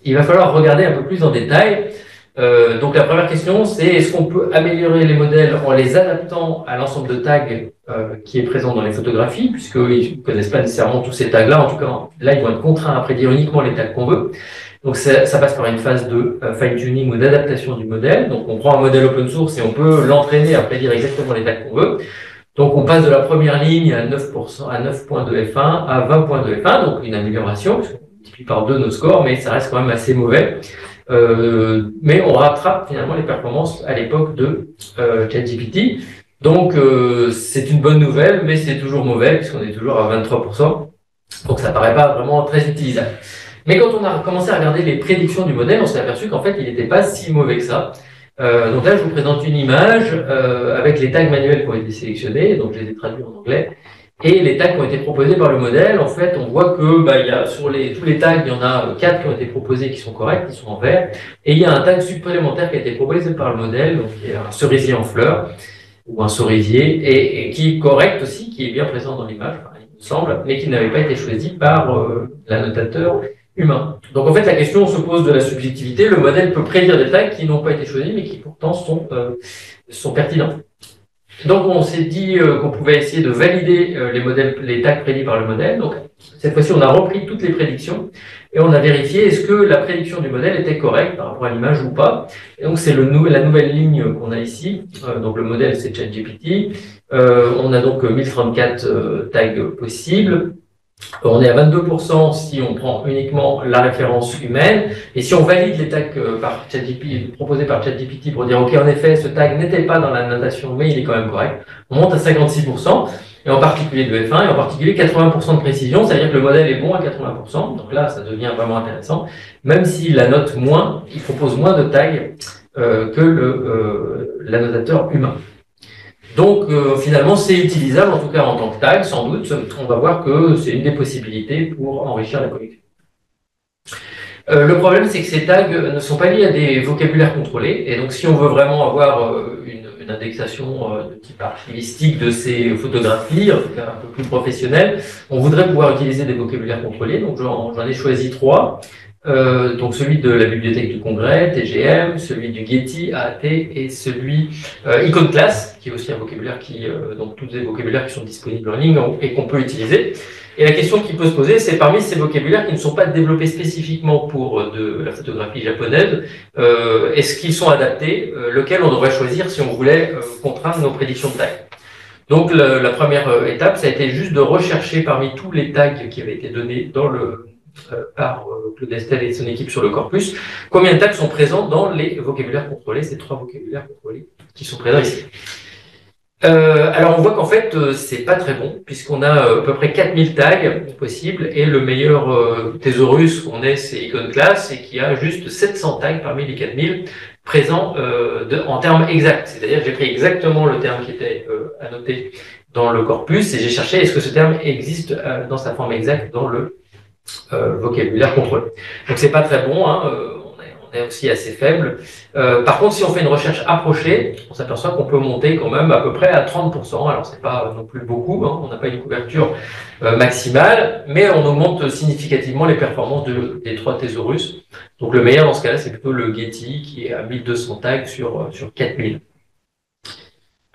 Il va falloir regarder un peu plus en détail. Donc la première question, c'est est-ce qu'on peut améliorer les modèles en les adaptant à l'ensemble de tags qui est présent dans les photographies, puisqu'ils ne connaissent pas nécessairement tous ces tags-là. En tout cas, là, ils vont être contraints à prédire uniquement les tags qu'on veut. Donc ça passe par une phase de fine-tuning ou d'adaptation du modèle. Donc on prend un modèle open source et on peut l'entraîner à prédire exactement les tags qu'on veut. Donc on passe de la première ligne à 9%, à 9 points de F1 à 20 points de F1, donc une amélioration, puisqu'on multiplie par 2 nos scores, mais ça reste quand même assez mauvais. Mais on rattrape finalement les performances à l'époque de ChatGPT. Donc c'est une bonne nouvelle, mais c'est toujours mauvais, puisqu'on est toujours à 23%. Donc ça paraît pas vraiment très utilisable. Mais quand on a commencé à regarder les prédictions du modèle, on s'est aperçu qu'en fait, il n'était pas si mauvais que ça. Donc là, je vous présente une image avec les tags manuels qui ont été sélectionnés, donc je les ai traduits en anglais, et les tags qui ont été proposés par le modèle. En fait, on voit que il y a sur tous les tags, il y en a 4 qui ont été proposés qui sont corrects, qui sont en vert, et il y a un tag supplémentaire qui a été proposé par le modèle, donc qui est un cerisier en fleurs ou un cerisier, et qui est correct aussi, qui est bien présent dans l'image, il me semble, mais qui n'avait pas été choisi par l'annotateur humain. Donc en fait, la question se pose de la subjectivité. Le modèle peut prédire des tags qui n'ont pas été choisis, mais qui pourtant sont pertinents. Donc on s'est dit qu'on pouvait essayer de valider les tags prédits par le modèle. Donc cette fois-ci, on a repris toutes les prédictions et on a vérifié est-ce que la prédiction du modèle était correcte par rapport à l'image ou pas. Et donc c'est la nouvelle ligne qu'on a ici. Donc le modèle c'est ChatGPT. On a donc 1034 tags possibles. On est à 22% si on prend uniquement la référence humaine. Et si on valide les tags proposés par ChatGPT pour dire, OK, en effet, ce tag n'était pas dans la notation, mais il est quand même correct, on monte à 56%, et en particulier de F1, et en particulier 80% de précision, c'est-à-dire que le modèle est bon à 80%. Donc là, ça devient vraiment intéressant. Même s'il la note moins, il propose moins de tags que l'annotateur humain. Donc finalement c'est utilisable en tout cas en tant que tag, sans doute. On va voir que c'est une des possibilités pour enrichir la collection. Le problème c'est que ces tags ne sont pas liés à des vocabulaires contrôlés, et donc si on veut vraiment avoir une indexation de type archivistique de ces photographies, en tout cas un peu plus professionnelle, on voudrait pouvoir utiliser des vocabulaires contrôlés. Donc j'en ai choisi 3. Donc celui de la Bibliothèque du Congrès, TGM, celui du Getty, AAT, et celui Iconoclast, qui est aussi un vocabulaire donc tous les vocabulaires qui sont disponibles en ligne et qu'on peut utiliser. Et la question qui peut se poser, c'est parmi ces vocabulaires qui ne sont pas développés spécifiquement pour de la photographie japonaise, est-ce qu'ils sont adaptés, lequel on devrait choisir si on voulait contraindre nos prédictions de taille. Donc la première étape, ça a été juste de rechercher parmi tous les tags qui avaient été donnés dans par Claude Estel et son équipe sur le corpus, combien de tags sont présents dans les vocabulaires contrôlés, ces 3 vocabulaires contrôlés qui sont présents ici. Alors on voit qu'en fait c'est pas très bon, puisqu'on a à peu près 4000 tags possibles, et le meilleur thésaurus qu'on ait c'est Iconoclast, et qui a juste 700 tags parmi les 4000 présents en termes exacts. C'est-à-dire que j'ai pris exactement le terme qui était annoté dans le corpus, et j'ai cherché est-ce que ce terme existe dans sa forme exacte dans le vocabulaire contrôlé. Donc c'est pas très bon, hein, on est aussi assez faible. Par contre, si on fait une recherche approchée, on s'aperçoit qu'on peut monter quand même à peu près à 30%. Alors c'est pas non plus beaucoup, hein, on n'a pas une couverture maximale, mais on augmente significativement les performances des 3 thésaurus. Donc le meilleur dans ce cas-là, c'est plutôt le Getty qui est à 1200 tags sur 4000.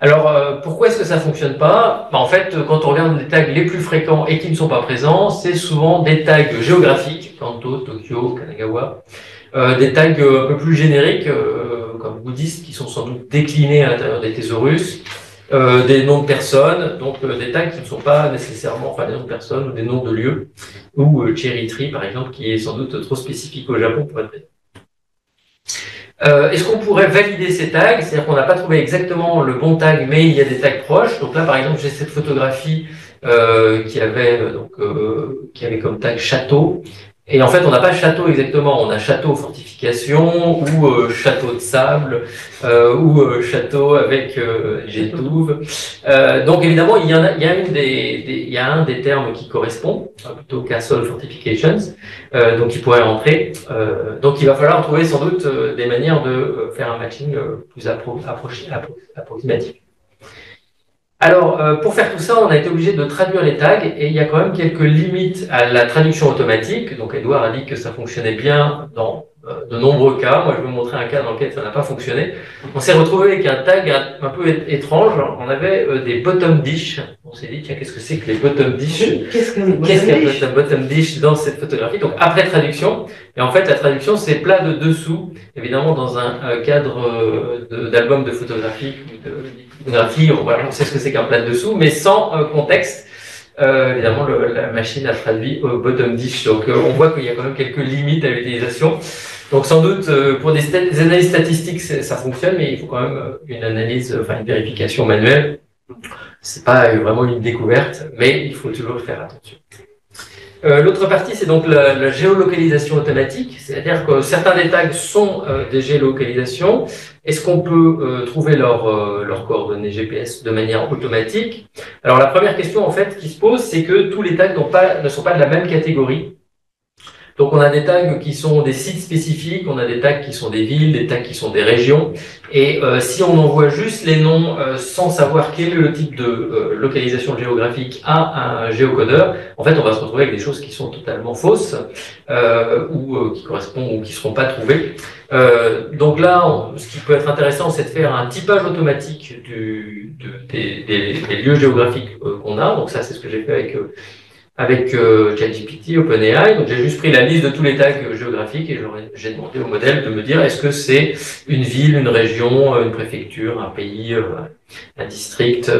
Alors, pourquoi est-ce que ça fonctionne pas? En fait, quand on regarde les tags les plus fréquents et qui ne sont pas présents, c'est souvent des tags géographiques, Kanto, Tokyo, Kanagawa, des tags un peu plus génériques, comme bouddhistes, qui sont sans doute déclinés à l'intérieur des thésaurus, des noms de personnes, donc des tags qui ne sont pas nécessairement, enfin des noms de personnes ou des noms de lieux, ou Cherry Tree, par exemple, qui est sans doute trop spécifique au Japon pour être présent. Est-ce qu'on pourrait valider ces tags? C'est-à-dire qu'on n'a pas trouvé exactement le bon tag, mais il y a des tags proches. Donc là, par exemple, j'ai cette photographie qui avait comme tag château. Et en fait, on n'a pas château exactement, on a château fortification, ou château de sable, ou château avec jet douve. Donc évidemment, il y a un des termes qui correspond, plutôt castle fortifications, donc il pourrait rentrer. Donc il va falloir trouver sans doute des manières de faire un matching plus approximatif. Alors, pour faire tout ça, on a été obligé de traduire les tags, et il y a quand même quelques limites à la traduction automatique. Donc, Edouard a dit que ça fonctionnait bien dans de nombreux cas. Moi, je vais vous montrer un cas dans lequel ça n'a pas fonctionné. On s'est retrouvé avec un tag un peu étrange. On avait des bottom dish. On s'est dit, tiens, qu'est-ce que c'est que les bottom dish? Qu'est-ce qu'un bottom dish dans cette photographie? Donc, après traduction. Et en fait, la traduction, c'est plat de dessous, évidemment, dans un cadre d'album de photographie ou de photographie. On sait ce que c'est qu'un plat de dessous, mais sans contexte. Évidemment, la machine a traduit au bottom dish. Donc, on voit qu'il y a quand même quelques limites à l'utilisation. Donc, sans doute, pour des analyses statistiques, ça fonctionne, mais il faut quand même une vérification manuelle. C'est pas vraiment une découverte, mais il faut toujours faire attention. L'autre partie, c'est donc la géolocalisation automatique, c'est-à-dire que certains des tags sont des géolocalisations. Est-ce qu'on peut trouver leurs coordonnées GPS de manière automatique? Alors la première question en fait qui se pose, c'est que tous les tags ne sont pas de la même catégorie. Donc on a des tags qui sont des sites spécifiques, on a des tags qui sont des villes, des tags qui sont des régions. Et si on envoie juste les noms sans savoir quel est le type de localisation géographique à un géocodeur, en fait on va se retrouver avec des choses qui sont totalement fausses ou qui correspondent ou qui ne seront pas trouvées. Donc là, ce qui peut être intéressant, c'est de faire un typage automatique des lieux géographiques qu'on a. Donc ça, c'est ce que j'ai fait avec ChatGPT, OpenAI. Donc j'ai juste pris la liste de tous les tags géographiques et j'ai demandé au modèle de me dire est-ce que c'est une ville, une région, une préfecture, un pays, un district.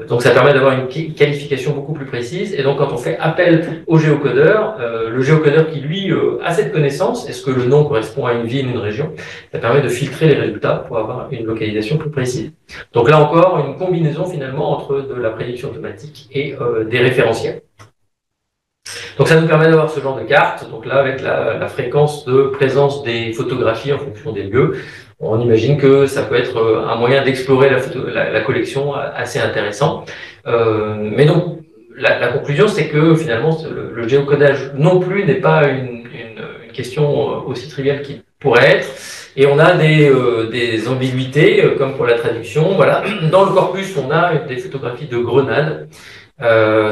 Donc ça permet d'avoir une qualification beaucoup plus précise. Et donc quand on fait appel au géocodeur, le géocodeur qui lui a cette connaissance, est-ce que le nom correspond à une ville, une région, ça permet de filtrer les résultats pour avoir une localisation plus précise. Donc là encore, une combinaison finalement entre de la prédiction automatique et des référentiels. Donc ça nous permet d'avoir ce genre de carte. Donc là, avec la fréquence de présence des photographies en fonction des lieux, on imagine que ça peut être un moyen d'explorer la collection assez intéressant. Mais donc, la conclusion, c'est que finalement, le géocodage non plus n'est pas une question aussi triviale qu'il pourrait être. Et on a des ambiguïtés, comme pour la traduction. Voilà. Dans le corpus, on a des photographies de grenades.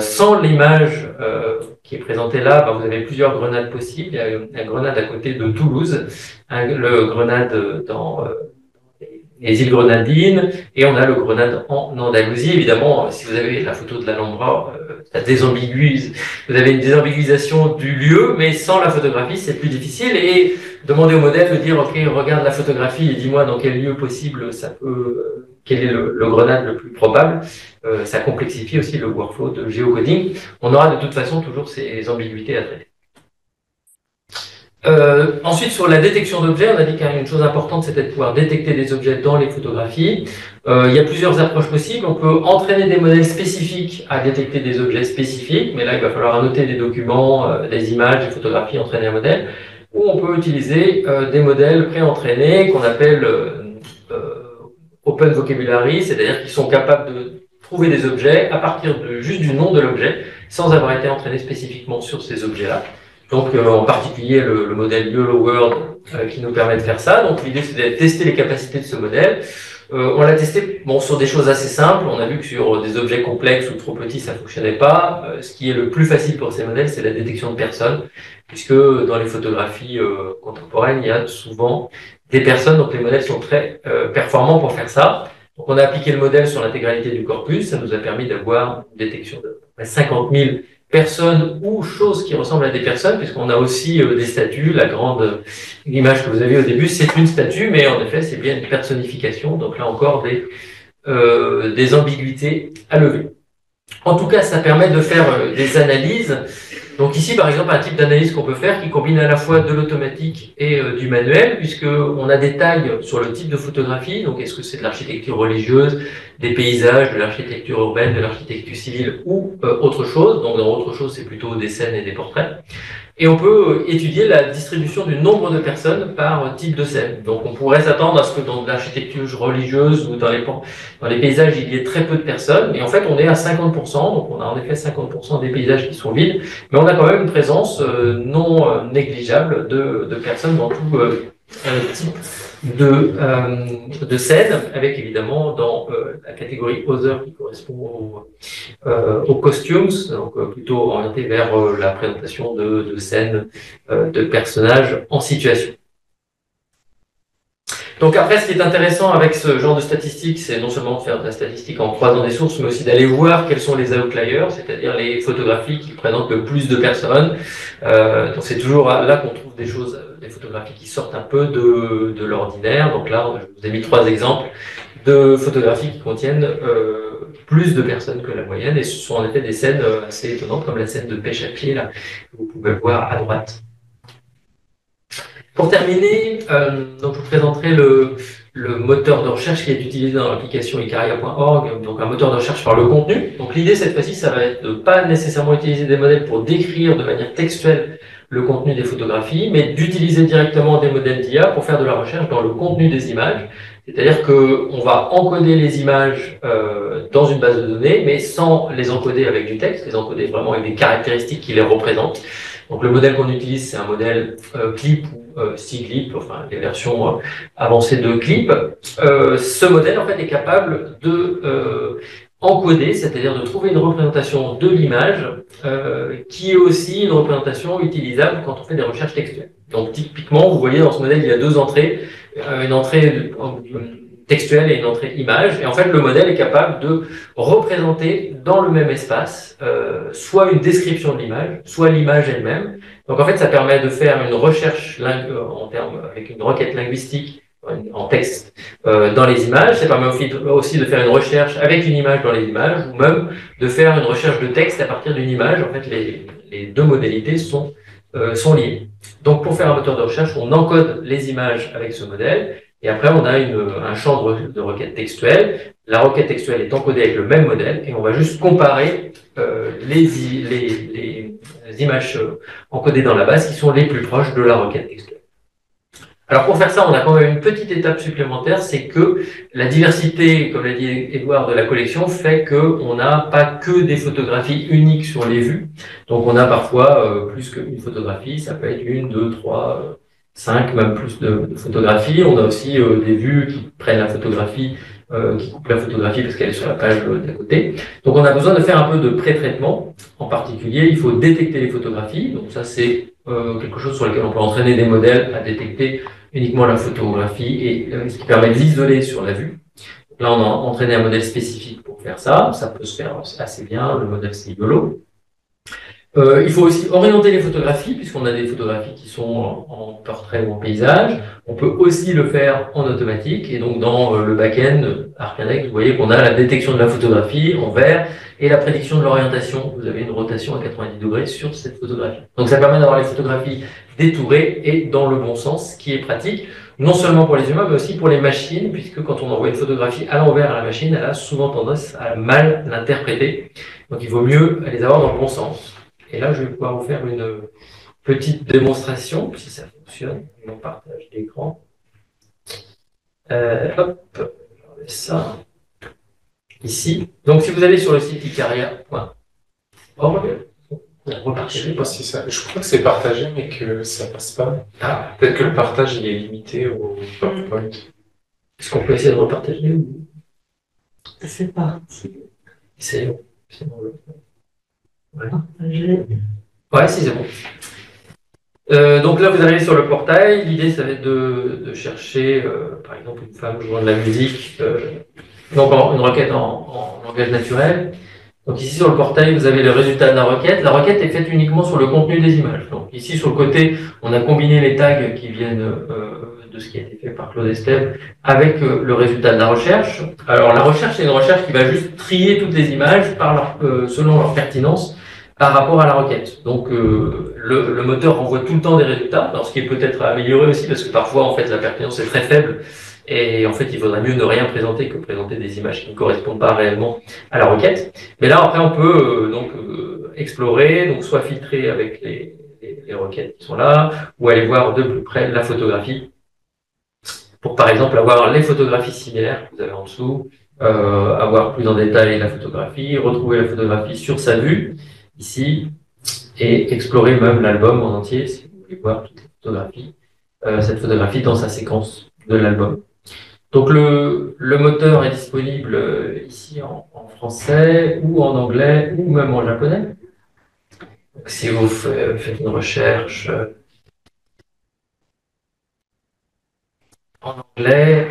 Sans l'image qui est présentée là, vous avez plusieurs grenades possibles. Il y a une grenade à côté de Toulouse, le grenade dans les îles Grenadines, et on a le grenade en Andalousie. Évidemment, si vous avez la photo de l'Alhambra, ça désambiguise. Vous avez une désambiguisation du lieu, mais sans la photographie, c'est plus difficile. Et demander au modèle de dire, OK, regarde la photographie et dis-moi dans quel lieu possible ça peut, quel est le grenade le plus probable. Ça complexifie aussi le workflow de géocoding. On aura de toute façon toujours ces ambiguïtés à traiter. Ensuite, sur la détection d'objets, on a dit qu'une chose importante, c'était de pouvoir détecter des objets dans les photographies. Il y a plusieurs approches possibles. On peut entraîner des modèles spécifiques à détecter des objets spécifiques, mais là, il va falloir annoter des documents, des images, des photographies, entraîner un modèle. Ou on peut utiliser des modèles pré-entraînés qu'on appelle Open Vocabulary, c'est-à-dire qu'ils sont capables de trouver des objets à partir juste du nom de l'objet, sans avoir été entraînés spécifiquement sur ces objets-là. Donc, en particulier, le modèle Hello World qui nous permet de faire ça. Donc, l'idée, c'est de tester les capacités de ce modèle. On l'a testé sur des choses assez simples. On a vu que sur des objets complexes ou trop petits, ça ne fonctionnait pas. Ce qui est le plus facile pour ces modèles, c'est la détection de personnes, puisque dans les photographies contemporaines, il y a souvent des personnes, donc les modèles sont très performants pour faire ça. Donc, on a appliqué le modèle sur l'intégralité du corpus. Ça nous a permis d'avoir une détection de 50 000 personnes ou choses qui ressemblent à des personnes, puisqu'on a aussi des statues. La grande image que vous avez au début, c'est une statue, mais en effet, c'est bien une personnification. Donc là encore, des ambiguïtés à lever. En tout cas, ça permet de faire des analyses. Donc ici, par exemple, un type d'analyse qu'on peut faire qui combine à la fois de l'automatique et du manuel, puisqu'on a des tags sur le type de photographie. Donc est-ce que c'est de l'architecture religieuse, des paysages, de l'architecture urbaine, de l'architecture civile ou autre chose. Donc dans autre chose, c'est plutôt des scènes et des portraits. Et on peut étudier la distribution du nombre de personnes par type de scène. Donc on pourrait s'attendre à ce que dans l'architecture religieuse ou dans les paysages, il y ait très peu de personnes. Et en fait, on est à 50%. Donc on a en effet 50% des paysages qui sont vides. Mais on a quand même une présence non négligeable de personnes dans tout type de scène, avec évidemment dans la catégorie Other qui correspond aux costumes, donc plutôt orienté vers la présentation de scènes de personnages en situation. Donc après, ce qui est intéressant avec ce genre de statistiques, c'est non seulement de faire de la statistique en croisant des sources, mais aussi d'aller voir quels sont les outliers, c'est-à-dire les photographies qui présentent le plus de personnes. Donc c'est toujours là qu'on trouve des choses, des photographies qui sortent un peu de l'ordinaire. Donc là, je vous ai mis 3 exemples de photographies qui contiennent plus de personnes que la moyenne, et ce sont en effet des scènes assez étonnantes, comme la scène de pêche à pied, là, que vous pouvez voir à droite. Pour terminer, donc je vous présenterai le moteur de recherche qui est utilisé dans l'application Icaria.org, donc un moteur de recherche par le contenu. Donc l'idée cette fois-ci, ça va être de pas nécessairement utiliser des modèles pour décrire de manière textuelle le contenu des photographies, mais d'utiliser directement des modèles d'IA pour faire de la recherche dans le contenu des images. C'est-à-dire qu'on va encoder les images dans une base de données, mais sans les encoder avec du texte, les encoder vraiment avec des caractéristiques qui les représentent. Donc le modèle qu'on utilise, c'est un modèle Clip ou StiGlip, enfin les versions avancées de Clip. Ce modèle en fait est capable de encoder, c'est-à-dire de trouver une représentation de l'image qui est aussi une représentation utilisable quand on fait des recherches textuelles. Donc typiquement, vous voyez dans ce modèle, il y a deux entrées, une entrée textuelle et une entrée image. Et en fait, le modèle est capable de représenter dans le même espace soit une description de l'image, soit l'image elle-même. Donc en fait, ça permet de faire une recherche en termes avec une requête linguistique en texte dans les images. Ça permet aussi de faire une recherche avec une image dans les images, ou même de faire une recherche de texte à partir d'une image. En fait, les deux modalités sont liées. Donc pour faire un moteur de recherche, on encode les images avec ce modèle, et après on a un champ de requête textuelle. La requête textuelle est encodée avec le même modèle, et on va juste comparer les images encodées dans la base qui sont les plus proches de la requête textuelle. Alors pour faire ça, on a quand même une petite étape supplémentaire, c'est que la diversité, comme l'a dit Edouard, de la collection fait qu'on n'a pas que des photographies uniques sur les vues. Donc on a parfois plus qu'une photographie, ça peut être une, deux, trois, cinq, même plus de photographies. On a aussi des vues qui prennent la photographie, qui coupent la photographie parce qu'elle est sur la page d'à côté. Donc on a besoin de faire un peu de pré-traitement. En particulier, il faut détecter les photographies. Donc ça, c'est quelque chose sur lequel on peut entraîner des modèles à détecter uniquement la photographie, et ce qui permet de l'isoler sur la vue. Donc là, on a entraîné un modèle spécifique pour faire ça. Ça peut se faire assez bien. Le modèle, c'est YOLO. Il faut aussi orienter les photographies, puisqu'on a des photographies qui sont en portrait ou en paysage. On peut aussi le faire en automatique. Et donc, dans le back-end ArcIndex, vous voyez qu'on a la détection de la photographie en vert et la prédiction de l'orientation. Vous avez une rotation à 90 degrés sur cette photographie. Donc, ça permet d'avoir les photographies détourées et dans le bon sens, ce qui est pratique, non seulement pour les humains, mais aussi pour les machines, puisque quand on envoie une photographie à l'envers à la machine, elle a souvent tendance à mal l'interpréter. Donc, il vaut mieux les avoir dans le bon sens. Et là, je vais pouvoir vous faire une petite démonstration, si ça fonctionne. On partage l'écran. Hop, je vais ça ici. Donc, si vous allez sur le site icaria.org, je sais pas si ça. Je crois que c'est partagé, mais que ça passe pas. Ah, peut-être que le partage il est limité au PowerPoint. Est-ce qu'on peut essayer de repartager ou... C'est parti. C'est bon. Ouais. Partager. Ouais, si, c'est bon. Donc là, vous arrivez sur le portail. L'idée, ça va être de chercher, par exemple, une femme jouant de la musique. Donc, une requête en langage naturel. Donc ici, sur le portail, vous avez le résultat de la requête. La requête est faite uniquement sur le contenu des images. Donc ici, sur le côté, on a combiné les tags qui viennent de ce qui a été fait par Claude Estève avec le résultat de la recherche. Alors, la recherche, c'est une recherche qui va juste trier toutes les images selon leur pertinence par rapport à la requête. Donc, le moteur renvoie tout le temps des résultats, alors ce qui est peut-être à améliorer aussi, parce que parfois, en fait, la pertinence est très faible, et en fait, il vaudrait mieux ne rien présenter que présenter des images qui ne correspondent pas réellement à la requête. Mais là, après, on peut explorer, donc soit filtrer avec les requêtes qui sont là, ou aller voir de plus près la photographie, pour par exemple avoir les photographies similaires que vous avez en dessous, avoir plus en détail la photographie, retrouver la photographie sur sa vue, ici, et explorer même l'album en entier, si vous voulez voir toutes les photographies, cette photographie dans sa séquence de l'album. Donc le moteur est disponible ici en français, ou en anglais, ou même en japonais. Donc, si vous faites une recherche en anglais,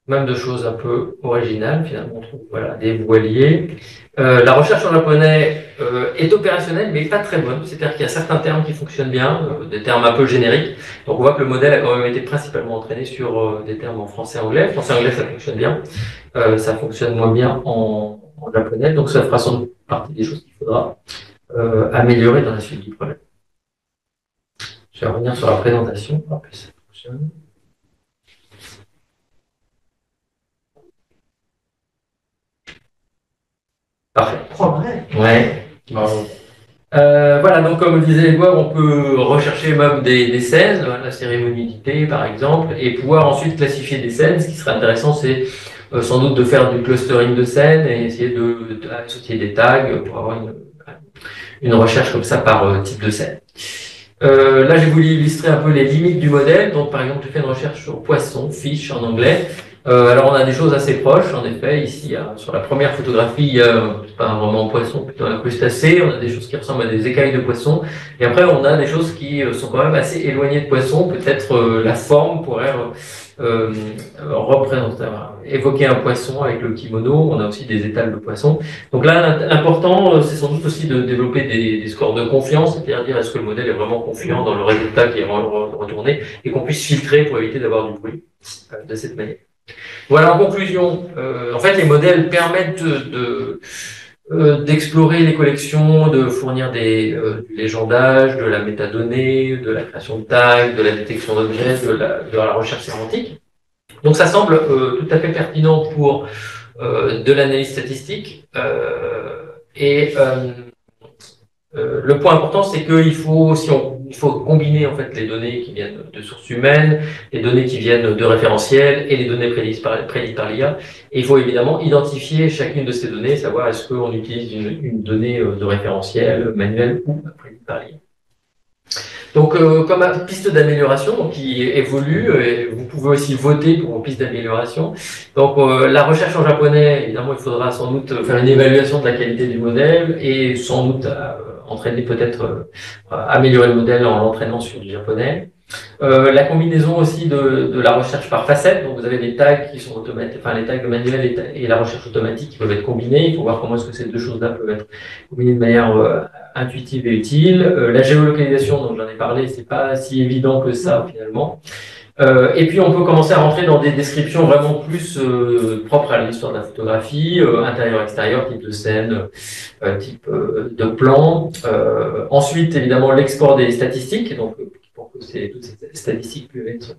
même de choses un peu originales, finalement, on trouve des voiliers. La recherche en japonais est opérationnelle, mais pas très bonne. C'est-à-dire qu'il y a certains termes qui fonctionnent bien, des termes un peu génériques. Donc on voit que le modèle a quand même été principalement entraîné sur des termes en français et anglais. Français et anglais, ça fonctionne bien. Ça fonctionne moins bien en japonais. Donc ça fera sans doute partie des choses qu'il faudra améliorer dans la suite du projet. Je vais revenir sur la présentation. Hop, ça fonctionne. Parfait. Progrès. Ouais. Bravo. Voilà, donc comme le disait Edouard, on peut rechercher même des scènes, la cérémonie du thé par exemple, et pouvoir ensuite classifier des scènes. Ce qui serait intéressant, c'est sans doute de faire du clustering de scènes et essayer d'associer des tags pour avoir une recherche comme ça par type de scène. Là, j'ai voulu illustrer un peu les limites du modèle. Donc, par exemple, j'ai fait une recherche sur poisson, fish en anglais. Alors, on a des choses assez proches, en effet. Ici, sur la première photographie, il y a pas vraiment poisson, plutôt un crustacé. On a des choses qui ressemblent à des écailles de poisson. Et après, on a des choses qui sont quand même assez éloignées de poisson. Peut-être la forme pourrait évoquer un poisson avec le kimono. On a aussi des étals de poisson. Donc là, l'important, c'est sans doute aussi de développer des scores de confiance, c'est-à-dire dire est-ce que le modèle est vraiment confiant dans le résultat qui est retourné et qu'on puisse filtrer pour éviter d'avoir du bruit de cette manière. Voilà, en conclusion, en fait, les modèles permettent d'explorer les collections, de fournir du légendage, de la métadonnée, de la création de tags, de la détection d'objets, de la recherche sémantique. Donc ça semble tout à fait pertinent pour de l'analyse statistique. Le point important, c'est qu'il faut, il faut combiner en fait les données qui viennent de sources humaines, les données qui viennent de référentiels et les données prédites par l'IA. Et il faut évidemment identifier chacune de ces données, savoir est-ce qu'on utilise une donnée de référentiel manuel ou prédite par l'IA. Donc, comme piste d'amélioration qui évolue, vous pouvez aussi voter pour vos pistes d'amélioration. Donc, la recherche en japonais, évidemment, il faudra sans doute faire une évaluation de la qualité du modèle et sans doute entraîner peut-être améliorer le modèle en l'entraînant sur du japonais. La combinaison aussi de la recherche par facette, donc vous avez des tags qui sont automatiques, enfin les tags manuels et la recherche automatique qui peuvent être combinés. Il faut voir comment est-ce que ces deux choses-là peuvent être combinées de manière intuitive et utile. La géolocalisation, dont j'en ai parlé, c'est pas si évident que ça finalement. Et puis on peut commencer à rentrer dans des descriptions vraiment plus propres à l'histoire de la photographie, intérieur-extérieur, type de scène, type de plan. Ensuite, évidemment, l'export des statistiques, donc pour que toutes ces statistiques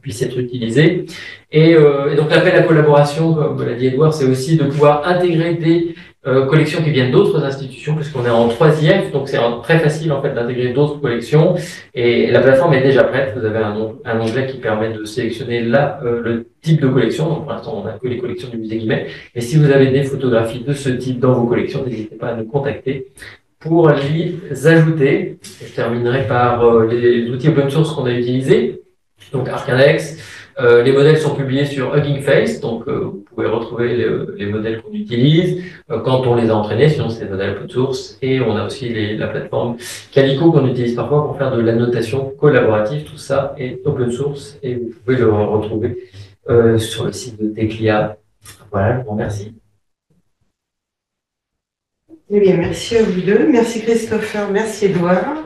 puissent être utilisées. Et donc l'appel à collaboration, comme l'a dit Edouard, c'est aussi de pouvoir intégrer des collections qui viennent d'autres institutions, puisqu'on est en 3e, donc c'est très facile en fait d'intégrer d'autres collections. Et la plateforme est déjà prête. Vous avez un onglet qui permet de sélectionner le type de collection. Donc pour l'instant, on n'a que les collections du musée Guimet. Et si vous avez des photographies de ce type dans vos collections, n'hésitez pas à nous contacter pour les ajouter. Je terminerai par les outils open source qu'on a utilisés. Donc ArcIndex. Les modèles sont publiés sur Hugging Face, donc vous pouvez retrouver les modèles qu'on utilise quand on les a entraînés, sinon c'est des modèles open source. Et on a aussi la plateforme Calico qu'on utilise parfois pour faire de l'annotation collaborative. Tout ça est open source et vous pouvez le retrouver sur le site de Teclia. Voilà, je vous remercie. Eh bien, merci à vous deux. Merci Christopher, merci Edouard.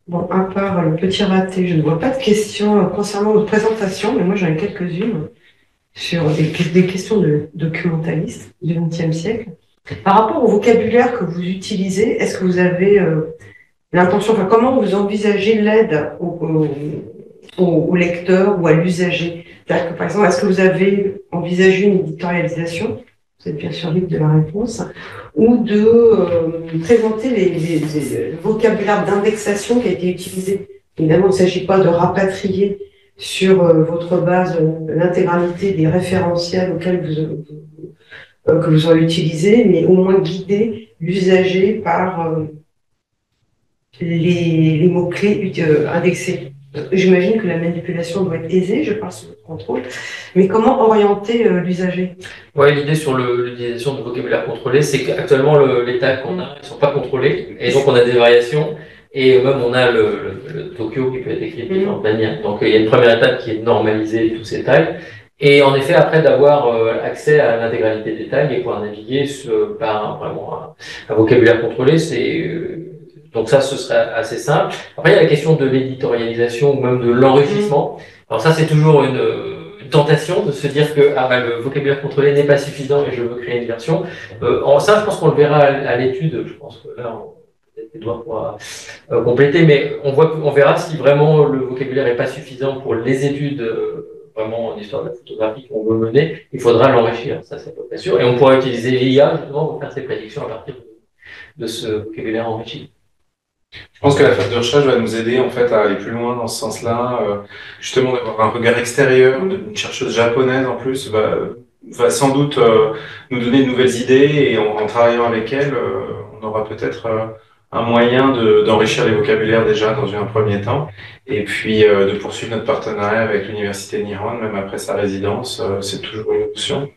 Bon, à part le petit raté, je ne vois pas de questions concernant notre présentation, mais moi j'en ai quelques-unes sur des questions de documentalistes du XXe siècle. Par rapport au vocabulaire que vous utilisez, est-ce que vous avez l'intention, enfin, comment vous envisagez l'aide au lecteur ou à l'usager? C'est-à-dire que, par exemple, est-ce que vous avez envisagé une éditorialisation? Vous êtes bien sûr libre de la réponse, ou de présenter le vocabulaire d'indexation qui a été utilisé. Évidemment, il ne s'agit pas de rapatrier sur votre base l'intégralité des référentiels auxquels que vous aurez utilisés, mais au moins guider l'usager par les mots-clés indexés. J'imagine que la manipulation doit être aisée, je parle sous votre contrôle, mais comment orienter l'usager? Ouais, l'idée sur l'utilisation de vocabulaire contrôlé, c'est qu'actuellement les tags qu'on a, ils sont pas contrôlés, et donc on a des variations, et même on a le Tokyo qui peut être écrit de différentes manières. Donc il y a une première étape qui est de normaliser tous ces tags, et en effet après d'avoir accès à l'intégralité des tags et pouvoir naviguer par vraiment un vocabulaire contrôlé, donc ça, ce serait assez simple. Après, il y a la question de l'éditorialisation ou même de l'enrichissement. Alors ça, c'est toujours une tentation de se dire que le vocabulaire contrôlé n'est pas suffisant et je veux créer une version. Ça, je pense qu'on le verra à l'étude. Je pense que là, peut-être Edouard pourra compléter, mais on verra si vraiment le vocabulaire n'est pas suffisant pour les études vraiment en histoire de la photographie qu'on veut mener. Il faudra l'enrichir, ça c'est pas sûr. Et on pourra utiliser l'IA justement pour faire ses prédictions à partir de ce vocabulaire enrichi. Je pense que la phase de recherche va nous aider en fait à aller plus loin dans ce sens-là, justement d'avoir un regard extérieur, une chercheuse japonaise en plus va sans doute nous donner de nouvelles idées et en travaillant avec elle, on aura peut-être un moyen d'enrichir les vocabulaires déjà dans un premier temps, et puis de poursuivre notre partenariat avec l'université Nihon, même après sa résidence, c'est toujours une option.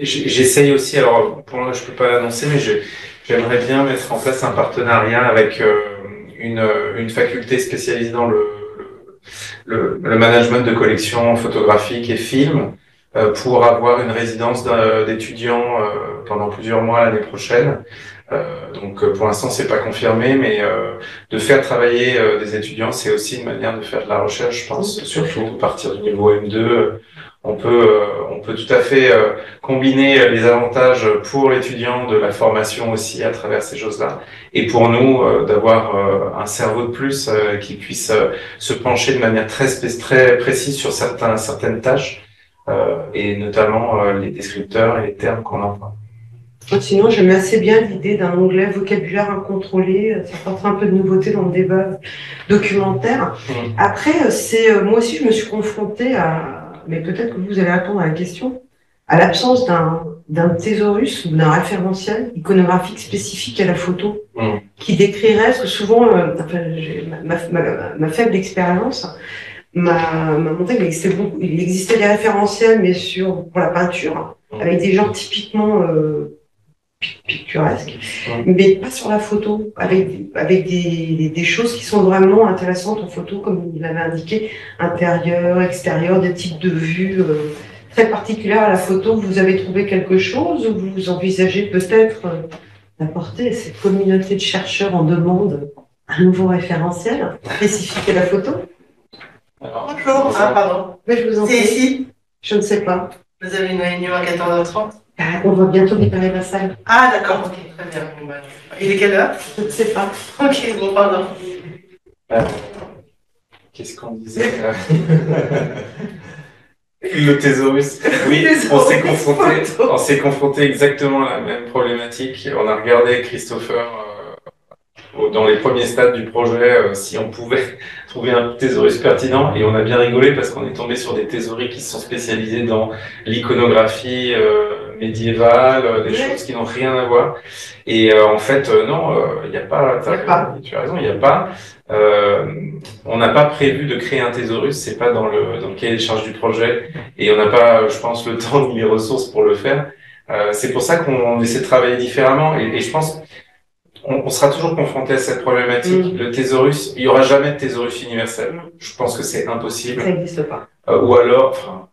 J'essaye aussi, alors pour l'instant je peux pas l'annoncer, mais j'aimerais bien mettre en place un partenariat avec une faculté spécialisée dans le management de collections photographiques et films, pour avoir une résidence d'étudiants pendant plusieurs mois l'année prochaine. Donc pour l'instant c'est pas confirmé, mais de faire travailler des étudiants, c'est aussi une manière de faire de la recherche, je pense, surtout à partir du niveau M2. On peut tout à fait combiner les avantages pour l'étudiant de la formation aussi à travers ces choses-là, et pour nous d'avoir un cerveau de plus qui puisse se pencher de manière très précise sur certaines tâches, et notamment les descripteurs et les termes qu'on emploie. Sinon, j'aime assez bien l'idée d'un onglet vocabulaire incontrôlé. Ça apporte un peu de nouveauté dans le débat documentaire. Après, moi aussi, je me suis confrontée mais peut-être que vous allez répondre à la question, à l'absence d'un thésaurus ou d'un référentiel iconographique spécifique à la photo, qui décrirait, parce que souvent, ma faible expérience m'a montré qu'il existait des référentiels, mais pour la peinture, avec des genres typiquement picturesques, mais pas sur la photo, avec des choses qui sont vraiment intéressantes en photo, comme il l'avait indiqué, intérieur, extérieur, des types de vues très particulières à la photo. Vous avez trouvé quelque chose, ou vous envisagez peut-être d'apporter à cette communauté de chercheurs en demande un nouveau référentiel spécifique à la photo? Bonjour, pardon. Mais je vous en prie. C'est ici? Je ne sais pas. Vous avez une réunion à 14h30? On va bientôt préparer la salle. Ah d'accord, ok, très bien. Il est quelle heure? Je ne sais pas. Ok, bon, pardon. Qu'est-ce qu'on disait? Le thésaurus. Oui, on s'est confronté exactement à la même problématique. On a regardé Christopher dans les premiers stades du projet si on pouvait trouver un thésaurus pertinent, et on a bien rigolé parce qu'on est tombé sur des thésauries qui sont spécialisées dans l'iconographie médiévale, des choses qui n'ont rien à voir. Et en fait, non, il n'y a pas. Tu as raison, il n'y a pas. On n'a pas prévu de créer un thésaurus, c'est pas dans le cahier des charges du projet, et on n'a pas, je pense, le temps ni les ressources pour le faire. C'est pour ça qu'on essaie de travailler différemment, et je pense on sera toujours confronté à cette problématique. Le thésaurus, il n'y aura jamais de thésaurus universel. Je pense que c'est impossible. Ça n'existe pas. Ou alors,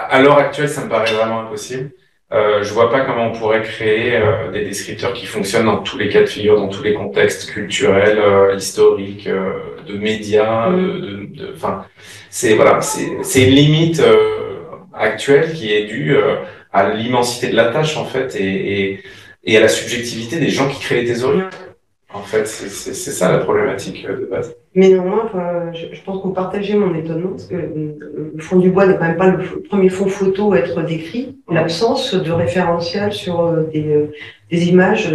à l'heure actuelle, ça me paraît vraiment impossible. Je vois pas comment on pourrait créer des descripteurs qui fonctionnent dans tous les cas de figure, dans tous les contextes culturels, historiques, de médias, enfin, c'est une limite actuelle qui est due à l'immensité de la tâche en fait, et à la subjectivité des gens qui créent les thésauries. En fait, c'est ça la problématique de base. Mais néanmoins, je pense qu'on partageait mon étonnement, parce que le fond du bois n'est quand même pas le premier fond photo à être décrit. L'absence de référentiel sur des images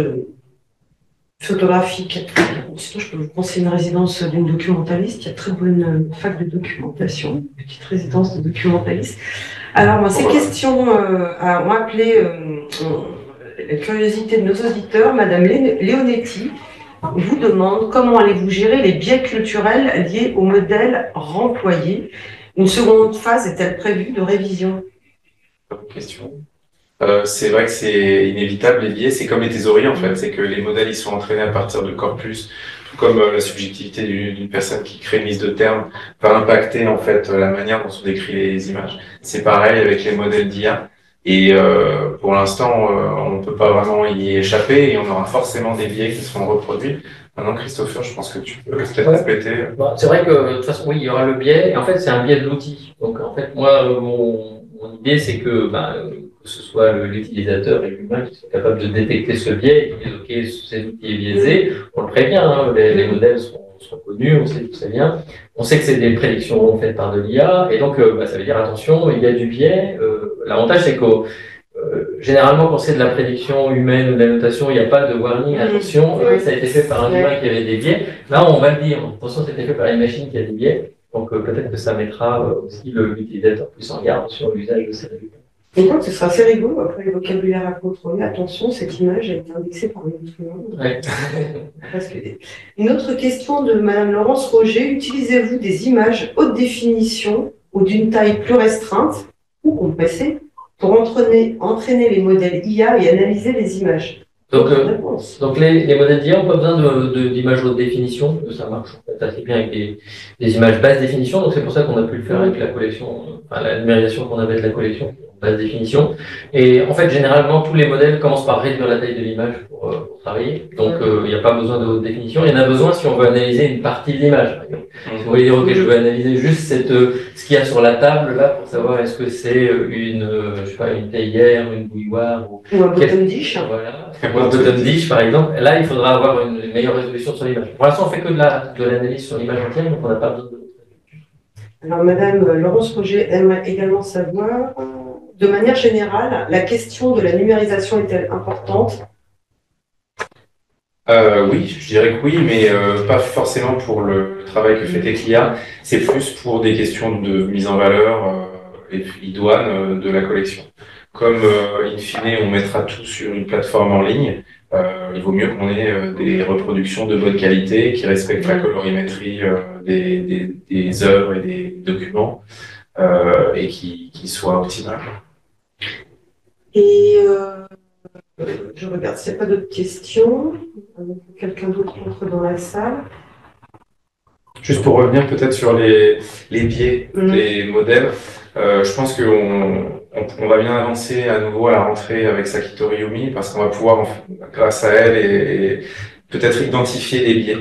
photographiques. Sinon, je peux vous conseiller une résidence d'une documentaliste. Il y a très bonne fac de documentation, petite résidence de documentaliste. Alors, moi, ces questions ont appelé la curiosité de nos auditeurs. Madame Leonetti vous demande comment allez-vous gérer les biais culturels liés au modèle remployé. Une seconde phase est-elle prévue de révision? Bonne question. C'est vrai que c'est inévitable, les biais, c'est comme les thésauries en fait, c'est que les modèles ils sont entraînés à partir de corpus, tout comme la subjectivité d'une personne qui crée une liste de termes va impacter en fait la manière dont sont décrites les images. C'est pareil avec les modèles d'IA. Et pour l'instant, on ne peut pas vraiment y échapper, et on aura forcément des biais qui seront reproduits. Maintenant, Christopher, je pense que tu peux peut-être compléter. Bon, c'est vrai que de toute façon, oui, il y aura le biais, et en fait, c'est un biais de l'outil. Donc, en fait, moi, mon idée, c'est que ce soit l'utilisateur et l'humain qui sont capables de détecter ce biais, et qui disent, OK, cet outil est biaisé, on le prévient, hein, les modèles sont connus, on sait d'où ça vient. On sait que c'est des prédictions faites par de l'IA, et donc ça veut dire attention, il y a du biais. L'avantage c'est que généralement quand c'est de la prédiction humaine ou de la notation, il n'y a pas de warning, attention, ça a été fait par un humain qui avait des biais. Là on va le dire, attention, ça a été fait par une machine qui a des biais, donc peut-être que ça mettra aussi l'utilisateur plus en garde sur l'usage de ces résultats. Donc, ce sera assez rigolo. Après, le vocabulaire à contrôler. Attention, cette image a été indexée par une autre. Ouais. Parce que... Une autre question de Madame Laurence Roger. Utilisez-vous des images haute définition ou d'une taille plus restreinte ou compressée pour entraîner les modèles IA et analyser les images? Donc les modèles d'IA n'ont pas besoin d'images haute définition, ça marche en fait assez bien avec des images basse définition, donc c'est pour ça qu'on a pu le faire avec la collection, enfin la numérisation qu'on avait de la collection en basse définition. Et en fait, généralement, tous les modèles commencent par réduire la taille de l'image pour travailler, donc il n'y a pas besoin de haute définition, il y en a besoin si on veut analyser une partie de l'image. Si vous voulez dire, ok, je veux analyser juste ce qu'il y a sur la table là pour savoir est-ce que c'est je sais pas, une théière, une bouilloire ou un bottom dish. Voilà. Ou un bottom dish, par exemple. Là, il faudra avoir une meilleure résolution sur l'image. Pour l'instant, on fait que de l'analyse sur l'image entière, donc on n'a pas besoin de... Alors, Madame Laurence Roger aimerait également savoir, de manière générale, la question de la numérisation est-elle importante? Oui, je dirais que oui, mais pas forcément pour le travail que fait Teclia. C'est plus pour des questions de mise en valeur et puis idoine de la collection. Comme in fine, on mettra tout sur une plateforme en ligne, il vaut mieux qu'on ait des reproductions de bonne qualité qui respectent la colorimétrie des œuvres et des documents et qui soient optimales. Et je regarde s'il n'y a pas d'autres questions. Quelqu'un d'autre entre dans la salle. Juste pour revenir peut-être sur les biais des modèles, je pense qu'on va bien avancer à nouveau à la rentrée avec Sakitori Yumi parce qu'on va pouvoir, grâce à elle, et peut-être identifier les biais.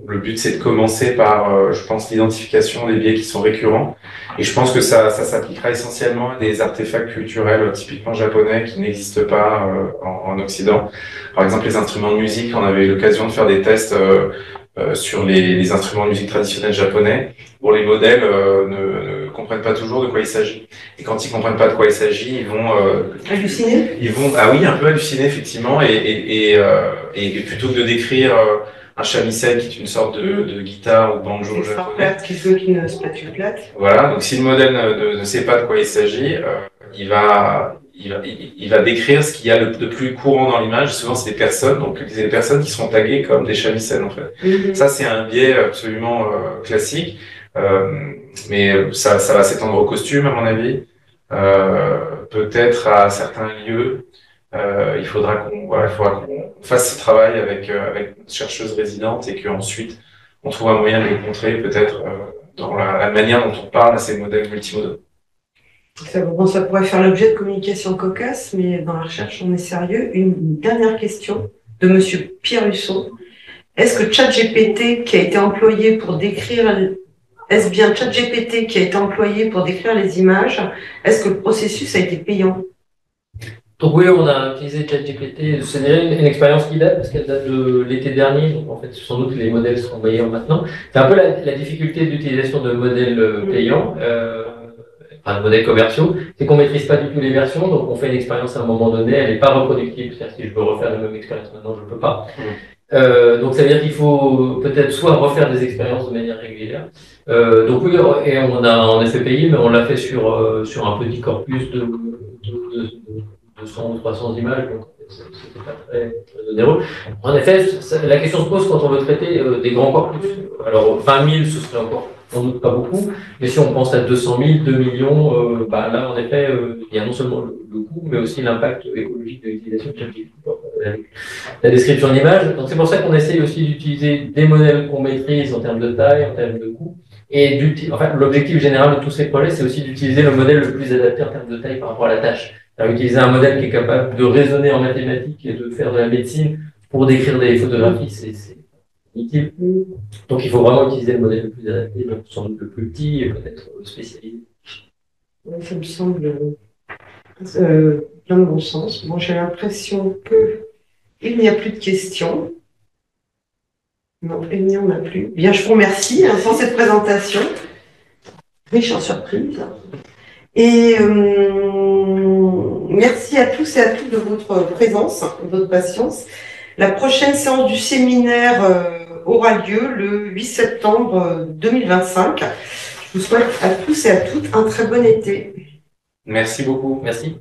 Le but, c'est de commencer par, je pense, l'identification des biais qui sont récurrents. Et je pense que ça s'appliquera essentiellement à des artefacts culturels typiquement japonais qui n'existent pas en Occident. Par exemple, les instruments de musique, on avait eu l'occasion de faire des tests sur les instruments de musique traditionnels japonais. Bon, les modèles ne comprennent pas toujours de quoi il s'agit. Et quand ils comprennent pas de quoi il s'agit, ils vont halluciner. Ils vont, ah oui, un peu halluciner effectivement. Et plutôt que de décrire un shamisen qui est une sorte de guitare ou banjo japonais, qui veut une spatule plate. Voilà. Donc si le modèle ne sait pas de quoi il s'agit, il va décrire ce qu'il y a de plus courant dans l'image. Souvent, c'est des personnes, donc des personnes qui sont taguées comme des shamisen, en fait. Ça, c'est un biais absolument classique, mais ça va s'étendre au costume, à mon avis. Peut-être à certains lieux, il faudra qu'on fasse ce travail avec une chercheuse résidente et qu'ensuite, on trouve un moyen de les contrer, peut-être dans la manière dont on parle à ces modèles multimodaux. Ça pourrait faire l'objet de communication cocasse, mais dans la recherche, on est sérieux. Une dernière question de Monsieur Pierre Husson. Est-ce que ChatGPT qui a été employé pour décrire, est-ce bien ChatGPT qui a été employé pour décrire les images? Est-ce que le processus a été payant? Donc oui, on a utilisé ChatGPT. C'est déjà une expérience qui date, parce qu'elle date de l'été dernier. Donc en fait, sans doute les modèles seront meilleurs maintenant. C'est un peu la difficulté d'utilisation de modèles payants. Enfin, de modèles commerciaux, c'est qu'on maîtrise pas du tout les versions, donc on fait une expérience à un moment donné, elle n'est pas reproductible, c'est-à-dire si je veux refaire la même expérience maintenant, je ne peux pas. Donc ça veut dire qu'il faut peut-être soit refaire des expériences de manière régulière. Donc oui, et on a en effet payé, mais on l'a fait sur un petit corpus de 200 ou 300 images, donc c'était pas très onéreux. En effet, la question se pose quand on veut traiter des grands corpus. Alors 20 000, ce serait encore sans doute pas beaucoup, mais si on pense à 200 000, 2 millions, là en effet, il y a non seulement le coût, mais aussi l'impact écologique de l'utilisation de ChatGPT, la description d'image. Donc c'est pour ça qu'on essaye aussi d'utiliser des modèles qu'on maîtrise en termes de taille, en termes de coût, et l'objectif général de tous ces projets, c'est aussi d'utiliser le modèle le plus adapté en termes de taille par rapport à la tâche. Alors, utiliser un modèle qui est capable de raisonner en mathématiques et de faire de la médecine pour décrire des photographies, c'est inutile. Donc il faut vraiment utiliser le modèle le plus adapté, donc sans doute le plus petit et peut-être spécialisé. Ça me semble plein de bon sens. Bon, j'ai l'impression qu'il n'y a plus de questions. Non, il n'y en a plus. Bien, je vous remercie pour cette présentation, riche en surprises. Et merci à tous et à toutes de votre présence, de votre patience. La prochaine séance du séminaire aura lieu le 8 septembre 2025. Je vous souhaite à tous et à toutes un très bon été. Merci beaucoup. Merci.